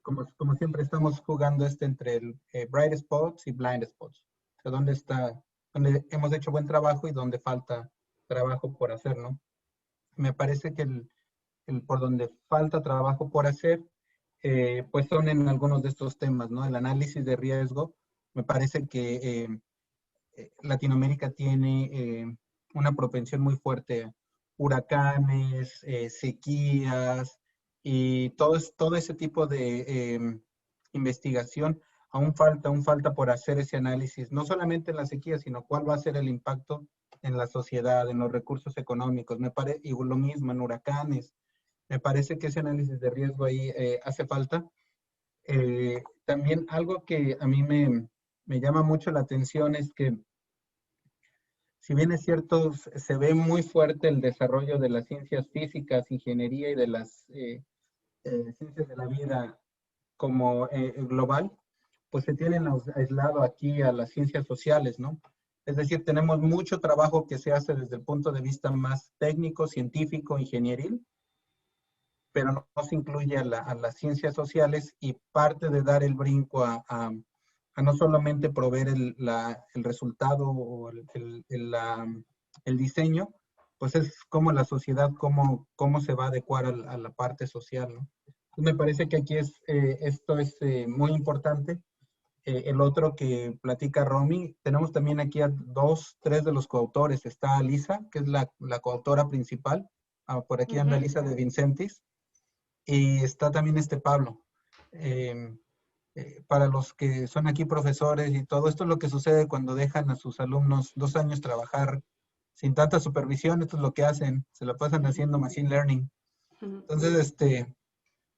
como siempre estamos jugando entre el bright spots y blind spots. O sea, dónde hemos hecho buen trabajo y dónde falta trabajo por hacer, ¿no? Me parece que por donde falta trabajo por hacer, pues son en algunos de estos temas, ¿no? El análisis de riesgo, me parece que Latinoamérica tiene una propensión muy fuerte a huracanes, sequías, y todo ese tipo de investigación. Aún falta por hacer ese análisis, no solamente en la sequía, sino cuál va a ser el impacto en la sociedad, en los recursos económicos. Y lo mismo en huracanes. Me parece que ese análisis de riesgo ahí hace falta. También algo que a mí me llama mucho la atención es que, si bien es cierto, se ve muy fuerte el desarrollo de las ciencias físicas, ingeniería y de las ciencias de la vida como global, pues se tienen aislado aquí a las ciencias sociales, ¿no? Es decir, tenemos mucho trabajo que se hace desde el punto de vista más técnico, científico, ingenieril, pero no se incluye a las ciencias sociales, y parte de dar el brinco a no solamente proveer el resultado o el diseño, pues es como la sociedad, cómo se va a adecuar a la parte social, ¿no? Me parece que aquí esto es muy importante. El otro que platica Romy, tenemos también aquí a tres de los coautores. Está Lisa, que es la coautora principal. Por aquí anda Lisa de Vincentis. Y está también Pablo. Para los que son aquí profesores y todo esto es lo que sucede cuando dejan a sus alumnos 2 años trabajar sin tanta supervisión. Esto es lo que hacen, se lo pasan haciendo machine learning. Entonces,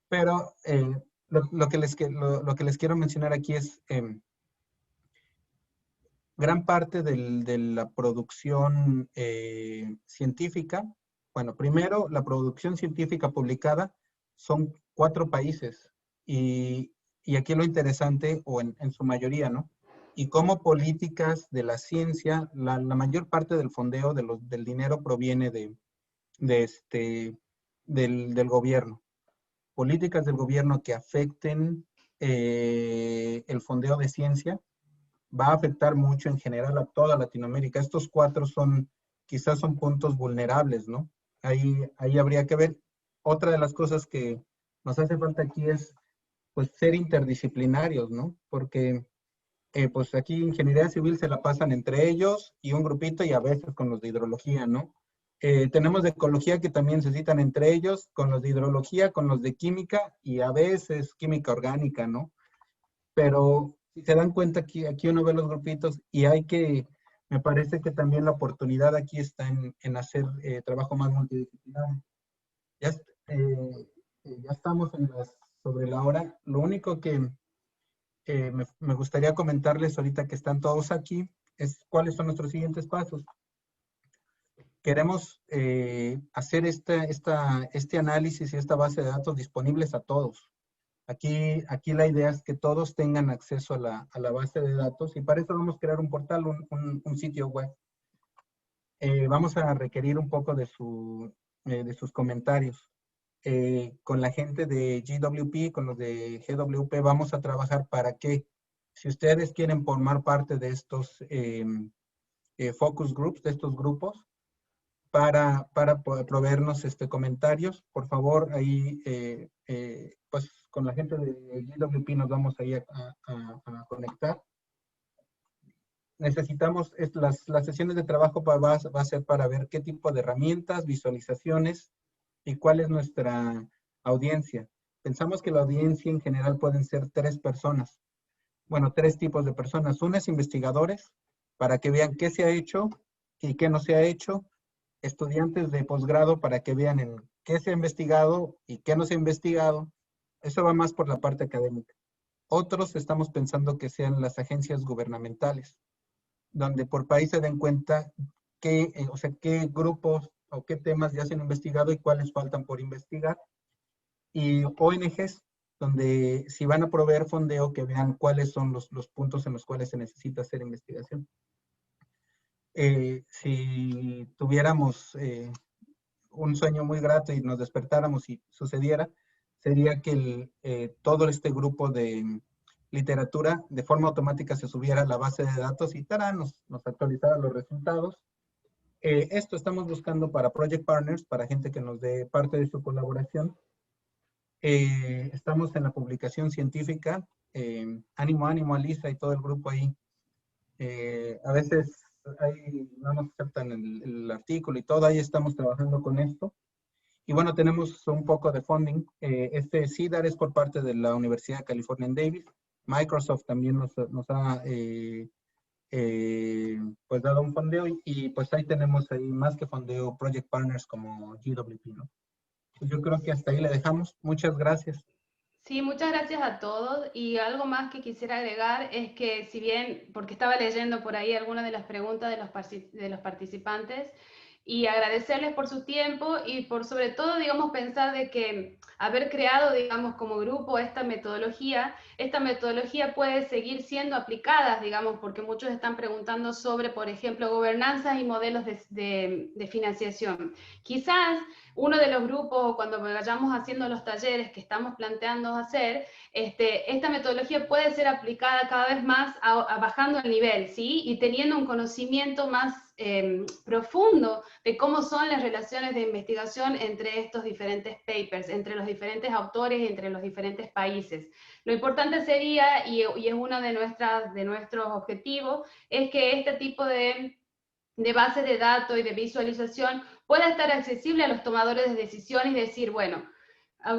pero lo que les quiero mencionar aquí es gran parte de la producción científica. Bueno, primero, la producción científica publicada son 4 países, y aquí lo interesante, o en su mayoría, ¿no? Y como políticas de la ciencia, la mayor parte del fondeo del dinero proviene del gobierno. Políticas del gobierno que afecten el fondeo de ciencia va a afectar mucho en general a toda Latinoamérica. Estos 4 quizás son puntos vulnerables, ¿no? Ahí habría que ver. Otra de las cosas que nos hace falta aquí es, pues, ser interdisciplinarios, ¿no? Porque, pues, aquí ingeniería civil se la pasan entre ellos y un grupito, y a veces con los de hidrología, ¿no? Tenemos de ecología que también se citan entre ellos, con los de hidrología, con los de química, y a veces química orgánica, ¿no? Pero si se dan cuenta, aquí uno ve los grupitos, y me parece que también la oportunidad aquí está en hacer trabajo más multidisciplinario. Ya, ya estamos sobre la hora. Lo único que me gustaría comentarles ahorita que están todos aquí es cuáles son nuestros siguientes pasos. Queremos hacer este análisis y esta base de datos disponibles a todos. Aquí la idea es que todos tengan acceso a la base de datos, y para eso vamos a crear un portal, un sitio web. Vamos a requerir un poco de sus comentarios. Con la gente de GWP, con los de GWP, vamos a trabajar para que, si ustedes quieren formar parte de estos focus groups, de estos grupos, para proveernos comentarios, por favor, ahí, pues, con la gente de GWP nos vamos ahí a conectar. Necesitamos, las sesiones de trabajo va a ser para ver qué tipo de herramientas, visualizaciones y cuál es nuestra audiencia. Pensamos que la audiencia en general pueden ser 3 personas. Bueno, 3 tipos de personas. Una es investigadores, para que vean qué se ha hecho y qué no se ha hecho. Estudiantes de posgrado, para que vean en qué se ha investigado y qué no se ha investigado. Eso va más por la parte académica. Otros estamos pensando que sean las agencias gubernamentales, donde por país se den cuenta qué grupos o qué temas ya se han investigado y cuáles faltan por investigar. Y ONGs, donde si van a proveer fondeo, que vean cuáles son los puntos en los cuales se necesita hacer investigación. Si tuviéramos un sueño muy grato y nos despertáramos y sucediera, sería que todo este grupo de literatura de forma automática se subiera a la base de datos y nos actualizara los resultados. Esto estamos buscando para Project Partners, para gente que nos dé parte de su colaboración. Estamos en la publicación científica, ánimo a Lisa y todo el grupo ahí. A veces ahí no nos aceptan el artículo y todo, ahí estamos trabajando con esto. Y bueno, tenemos un poco de funding. CIDAR es por parte de la Universidad de California en Davis. Microsoft también nos ha pues dado un fondeo, y pues ahí tenemos ahí más que fondeo, Project Partners como GWP, ¿no? Pues yo creo que hasta ahí le dejamos. Muchas gracias. Sí, muchas gracias a todos. Y algo más que quisiera agregar es que, si bien, porque estaba leyendo por ahí algunas de las preguntas de los participantes, y agradecerles por su tiempo y por sobre todo, digamos, pensar de que haber creado, digamos, como grupo esta metodología puede seguir siendo aplicada, digamos, porque muchos están preguntando sobre, por ejemplo, gobernanzas y modelos de financiación. Quizás uno de los grupos, cuando vayamos haciendo los talleres que estamos planteando hacer, esta metodología puede ser aplicada cada vez más bajando el nivel, ¿sí? Y teniendo un conocimiento más profundo de cómo son las relaciones de investigación entre estos diferentes papers, entre los diferentes autores y entre los diferentes países. Lo importante sería, y es uno de nuestros objetivos, es que este tipo de bases de datos y de visualización pueda estar accesible a los tomadores de decisión y decir, bueno,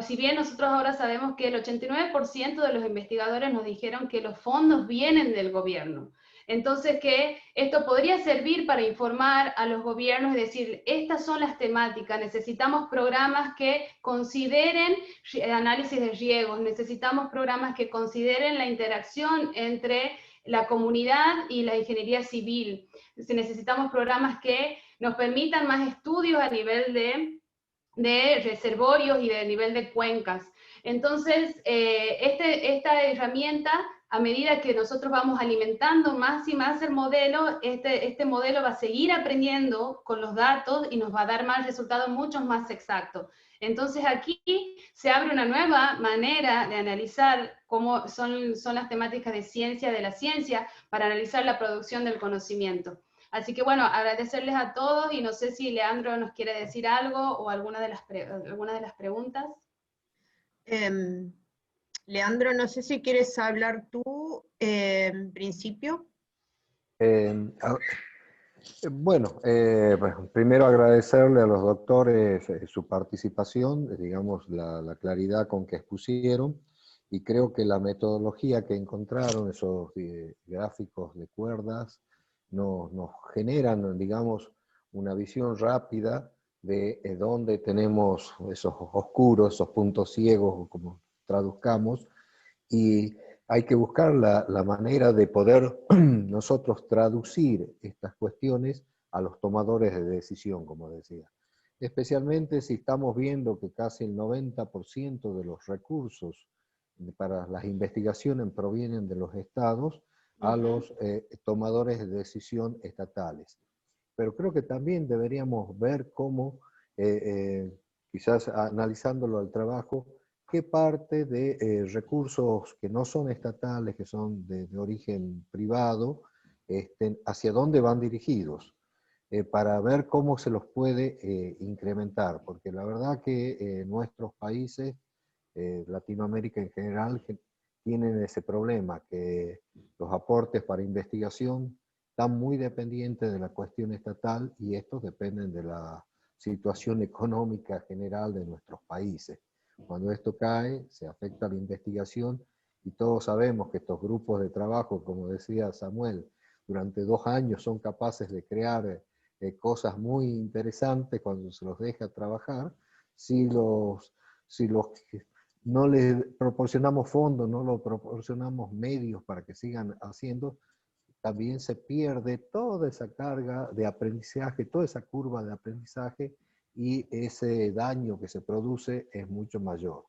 si bien nosotros ahora sabemos que el 89% de los investigadores nos dijeron que los fondos vienen del gobierno, entonces que esto podría servir para informar a los gobiernos y decir, estas son las temáticas, necesitamos programas que consideren análisis de riesgos, necesitamos programas que consideren la interacción entre la comunidad y la ingeniería civil, necesitamos programas que nos permitan más estudios a nivel de reservorios y de nivel de cuencas. Entonces, esta herramienta, a medida que nosotros vamos alimentando más y más el modelo, este modelo va a seguir aprendiendo con los datos y nos va a dar más resultados mucho más exactos. Entonces aquí se abre una nueva manera de analizar cómo son las temáticas de ciencia de la ciencia para analizar la producción del conocimiento. Así que bueno, agradecerles a todos y no sé si Leandro nos quiere decir algo o alguna de las preguntas. Leandro, no sé si quieres hablar tú en principio. Bueno, primero agradecerle a los doctores su participación, digamos, la claridad con que expusieron, y creo que la metodología que encontraron, esos gráficos de cuerdas, nos generan, digamos, una visión rápida de dónde tenemos esos oscuros, esos puntos ciegos, como traduzcamos, y hay que buscar la manera de poder nosotros traducir estas cuestiones a los tomadores de decisión, como decía. Especialmente si estamos viendo que casi el 90% de los recursos para las investigaciones provienen de los estados a los tomadores de decisión estatales. Pero creo que también deberíamos ver cómo, quizás analizándolo al trabajo, qué parte de recursos que no son estatales, que son de origen privado, hacia dónde van dirigidos, para ver cómo se los puede incrementar, porque la verdad que nuestros países, Latinoamérica en general, tienen ese problema, que los aportes para investigación están muy dependientes de la cuestión estatal, y estos dependen de la situación económica general de nuestros países. Cuando esto cae, se afecta a la investigación, y todos sabemos que estos grupos de trabajo, como decía Samuel, durante 2 años son capaces de crear cosas muy interesantes cuando se los deja trabajar. Si no les proporcionamos fondos, no les proporcionamos medios para que sigan haciendo, también se pierde toda esa carga de aprendizaje, toda esa curva de aprendizaje, y ese daño que se produce es mucho mayor.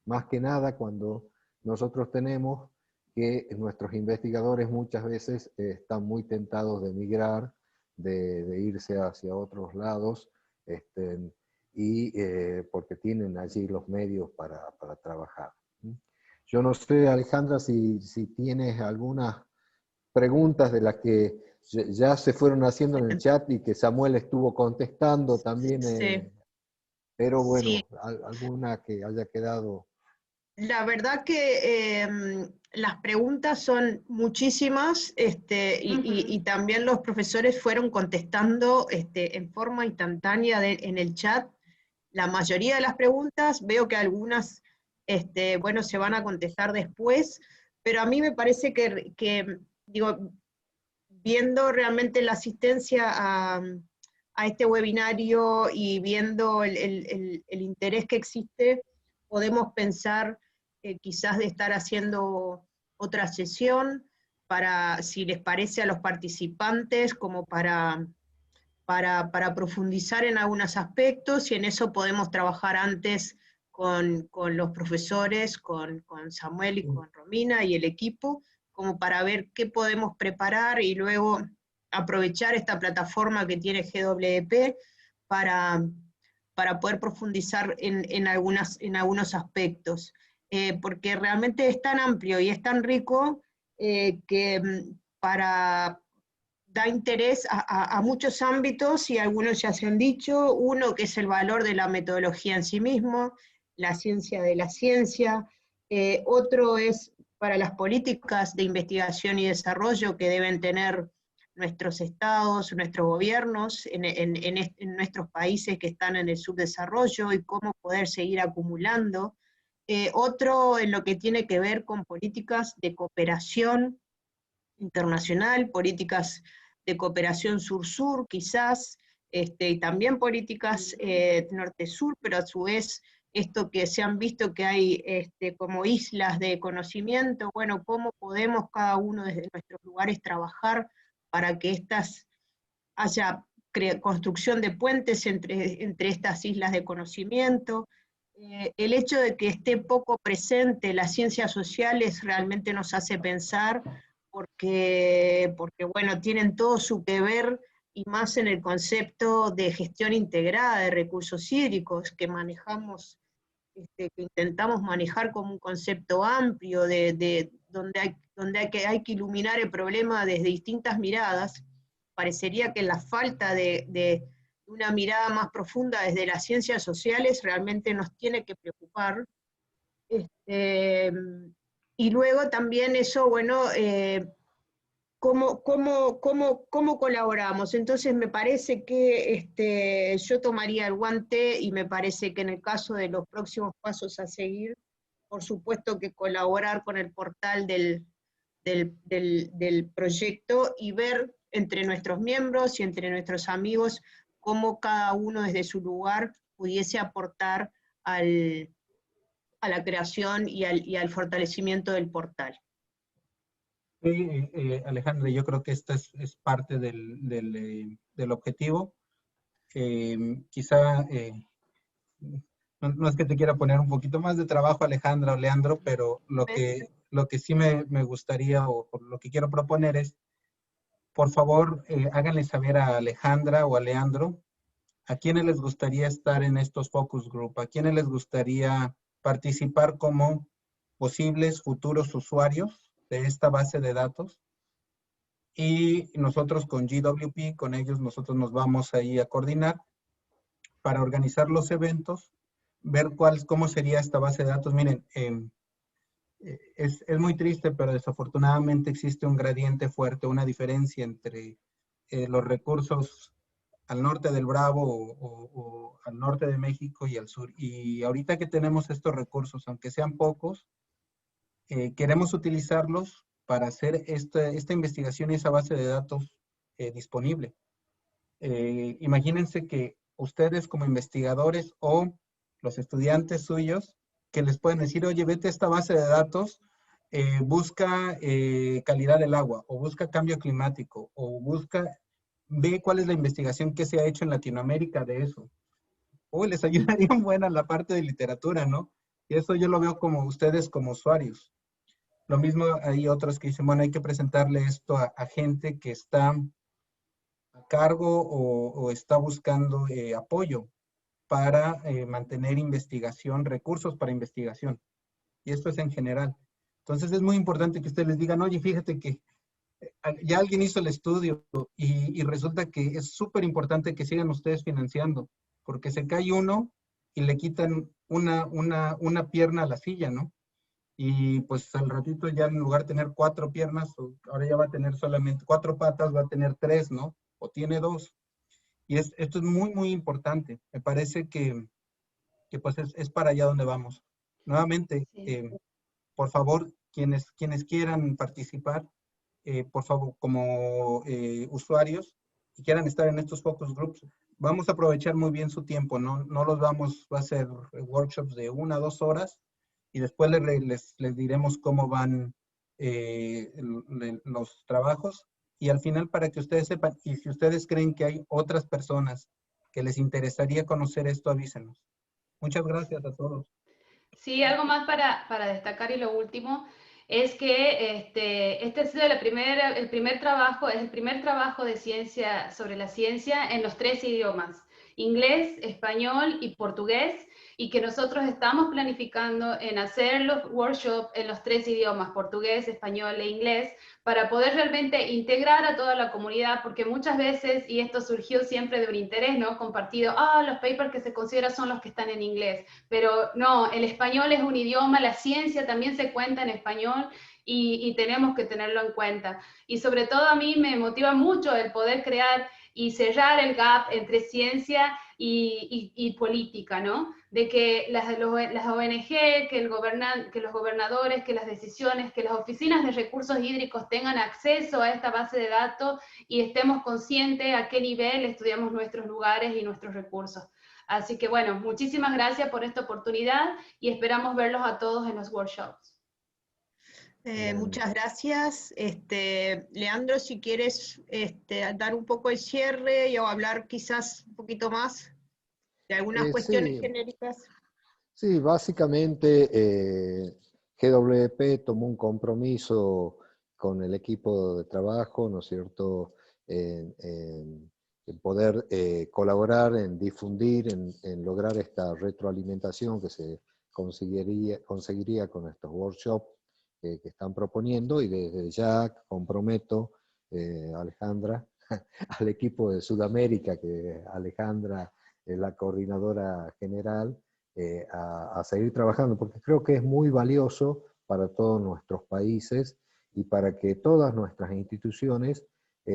Más que nada cuando nosotros tenemos que nuestros investigadores muchas veces están muy tentados de migrar, de irse hacia otros lados, porque tienen allí los medios para trabajar. Yo no sé, Alejandra, si tienes algunas preguntas de las que ya se fueron haciendo en el chat y que Samuel estuvo contestando también, Sí. Pero bueno, Sí. alguna que haya quedado. La verdad que las preguntas son muchísimas, y también los profesores fueron contestando en forma instantánea en el chat la mayoría de las preguntas. Veo que algunas, bueno, se van a contestar después, pero a mí me parece que digo, viendo realmente la asistencia a este webinario y viendo el interés que existe, podemos pensar quizás de estar haciendo otra sesión para, si les parece a los participantes, como para para profundizar en algunos aspectos, y en eso podemos trabajar antes con los profesores, con Samuel y con Romina y el equipo, como para ver qué podemos preparar y luego aprovechar esta plataforma que tiene GWP para poder profundizar en algunos aspectos. Porque realmente es tan amplio y es tan rico que da interés a muchos ámbitos, y algunos ya se han dicho. Uno, que es el valor de la metodología en sí mismo, la ciencia de la ciencia. Otro es para las políticas de investigación y desarrollo que deben tener nuestros estados, nuestros gobiernos, en nuestros países que están en el subdesarrollo, y cómo poder seguir acumulando. Otro en lo que tiene que ver con políticas de cooperación internacional, políticas de cooperación sur-sur quizás, y también políticas norte-sur, pero a su vez esto que se han visto que hay como islas de conocimiento. Bueno, cómo podemos cada uno desde nuestros lugares trabajar para que haya construcción de puentes entre estas islas de conocimiento. El hecho de que esté poco presente las ciencias sociales realmente nos hace pensar, porque bueno, tienen todo su que ver, y más en el concepto de gestión integrada de recursos hídricos que manejamos, que intentamos manejar como un concepto amplio, donde hay que iluminar el problema desde distintas miradas. Parecería que la falta de una mirada más profunda desde las ciencias sociales realmente nos tiene que preocupar. Y luego también eso, bueno, ¿cómo colaboramos? Entonces me parece que yo tomaría el guante, y me parece que en el caso de los próximos pasos a seguir, por supuesto que colaborar con el portal del proyecto, y ver entre nuestros miembros y entre nuestros amigos cómo cada uno desde su lugar pudiese aportar a la creación y al fortalecimiento del portal. Sí, Alejandra, yo creo que esta es parte del objetivo. Quizá, no es que te quiera poner un poquito más de trabajo, Alejandra o Leandro, pero lo que sí me gustaría, o lo que quiero proponer es, por favor, háganle saber a Alejandra o a Leandro a quiénes les gustaría estar en estos focus group, a quiénes les gustaría participar como posibles futuros usuarios de esta base de datos. Y nosotros con GWP, con ellos, nosotros nos vamos ahí a coordinar para organizar los eventos, ver cómo sería esta base de datos. Miren, es muy triste, pero desafortunadamente existe un gradiente fuerte, una diferencia entre los recursos al norte del Bravo o al norte de México y al sur. Y ahorita que tenemos estos recursos, aunque sean pocos, queremos utilizarlos para hacer esta investigación y esa base de datos disponible. Imagínense que ustedes como investigadores o los estudiantes suyos, que les pueden decir, oye, vete a esta base de datos, busca calidad del agua, o busca cambio climático, o ve cuál es la investigación que se ha hecho en Latinoamérica de eso. O les ayudaría buena la parte de literatura, ¿no? Y eso yo lo veo como ustedes como usuarios. Lo mismo hay otros que dicen, bueno, hay que presentarle esto a gente que está a cargo o está buscando apoyo para mantener investigación, recursos para investigación. Y esto es en general. Entonces es muy importante que ustedes les digan, oye, fíjate que ya alguien hizo el estudio y resulta que es súper importante que sigan ustedes financiando, porque se cae uno y le quitan una pierna a la silla, ¿no? Y pues al ratito ya en lugar de tener 4 piernas, ahora ya va a tener solamente 4 patas, va a tener 3, ¿no? O tiene 2. Y esto es muy, muy importante. Me parece que pues es para allá donde vamos. Nuevamente, Sí. por favor, quienes quieran participar, por favor, como usuarios, y quieran estar en estos focus groups, vamos a aprovechar muy bien su tiempo, no va a ser workshops de 1 a 2 horas, y después les diremos cómo van los trabajos. Y al final, para que ustedes sepan, y si ustedes creen que hay otras personas que les interesaría conocer esto, avísenos. Muchas gracias a todos. Sí, algo más para destacar y lo último es que este ha sido el primer trabajo de ciencia sobre la ciencia en los 3 idiomas, inglés, español y portugués, y que nosotros estamos planificando en hacer los workshops en los 3 idiomas, portugués, español e inglés, para poder realmente integrar a toda la comunidad, porque muchas veces, y esto surgió siempre de un interés, ¿no? Compartido, los papers que se consideran son los que están en inglés, pero no, el español es un idioma, la ciencia también se cuenta en español y tenemos que tenerlo en cuenta. Y sobre todo a mí me motiva mucho el poder crear y cerrar el gap entre ciencia y política, ¿no? De que las ONG, que los gobernadores, que las decisiones, que las oficinas de recursos hídricos tengan acceso a esta base de datos y estemos conscientes a qué nivel estudiamos nuestros lugares y nuestros recursos. Así que bueno, muchísimas gracias por esta oportunidad y esperamos verlos a todos en los workshops. Muchas gracias. Leandro, si quieres dar un poco el cierre o hablar quizás un poquito más de algunas cuestiones Sí, genéricas. sí, básicamente GWP tomó un compromiso con el equipo de trabajo, ¿no es cierto?, en poder colaborar, en difundir, en lograr esta retroalimentación que se conseguiría con estos workshops que están proponiendo, y desde ya comprometo, Alejandra, al equipo de Sudamérica, que Alejandra es la coordinadora general, a seguir trabajando, porque creo que es muy valioso para todos nuestros países y para que todas nuestras instituciones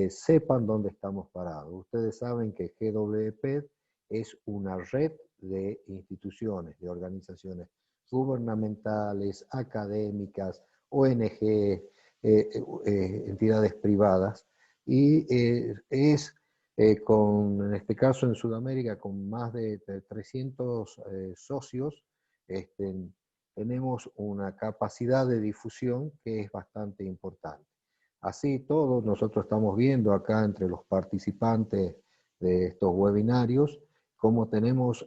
sepan dónde estamos parados. Ustedes saben que GWP es una red de instituciones, de organizaciones gubernamentales, académicas, ONG, entidades privadas, y es en este caso en Sudamérica, con más de 300 socios, tenemos una capacidad de difusión que es bastante importante. Así todos nosotros estamos viendo acá entre los participantes de estos webinarios cómo tenemos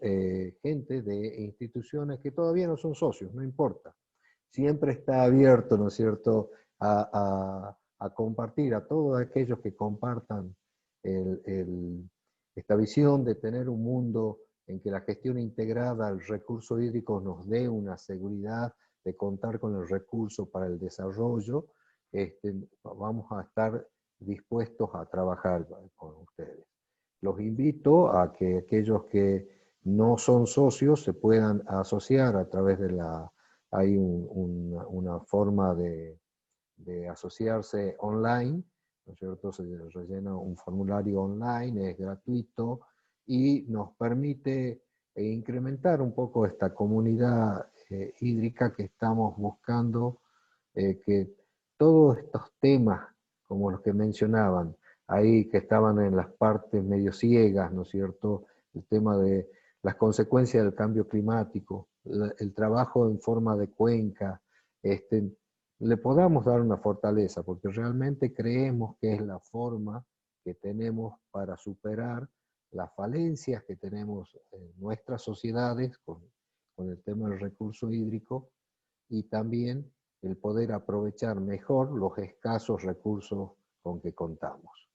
gente de instituciones que todavía no son socios, no importa. Siempre está abierto, ¿no es cierto?, a compartir, a todos aquellos que compartan esta visión de tener un mundo en que la gestión integrada al recurso hídrico nos dé una seguridad de contar con el recurso para el desarrollo. Vamos a estar dispuestos a trabajar con ustedes. Los invito a que aquellos que no son socios se puedan asociar a través de hay una forma de asociarse online, ¿no es cierto? Se rellena un formulario online, es gratuito y nos permite incrementar un poco esta comunidad hídrica que estamos buscando, que todos estos temas, como los que mencionaban, ahí que estaban en las partes medio ciegas, ¿no es cierto? El tema de las consecuencias del cambio climático, el trabajo en forma de cuenca, le podamos dar una fortaleza, porque realmente creemos que es la forma que tenemos para superar las falencias que tenemos en nuestras sociedades con el tema del recurso hídrico, y también el poder aprovechar mejor los escasos recursos con que contamos.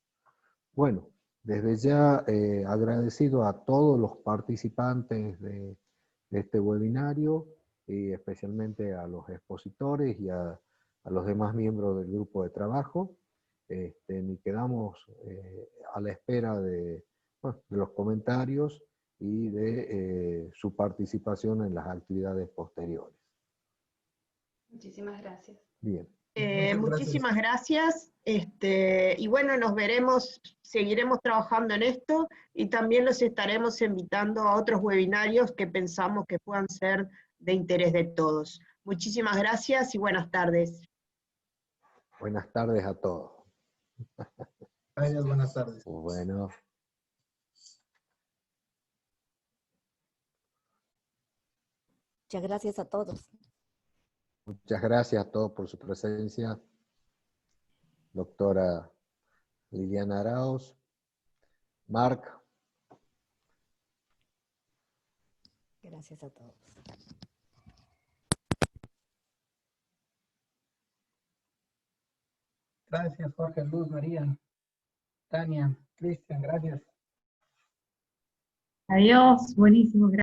Bueno, desde ya agradecido a todos los participantes de este webinario, y especialmente a los expositores y a los demás miembros del grupo de trabajo. Y quedamos a la espera de los comentarios y de su participación en las actividades posteriores. Muchísimas gracias. Bien. Muchísimas gracias. Y bueno, nos veremos, seguiremos trabajando en esto y también los estaremos invitando a otros webinarios que pensamos que puedan ser de interés de todos. Muchísimas gracias y buenas tardes. Buenas tardes a todos. Gracias, buenas tardes. Bueno. Muchas gracias a todos. Muchas gracias a todos por su presencia. Doctora Liliana Arauz, Marc. Gracias a todos. Gracias, Jorge, Luz, María, Tania, Cristian, gracias. Adiós, buenísimo, gracias.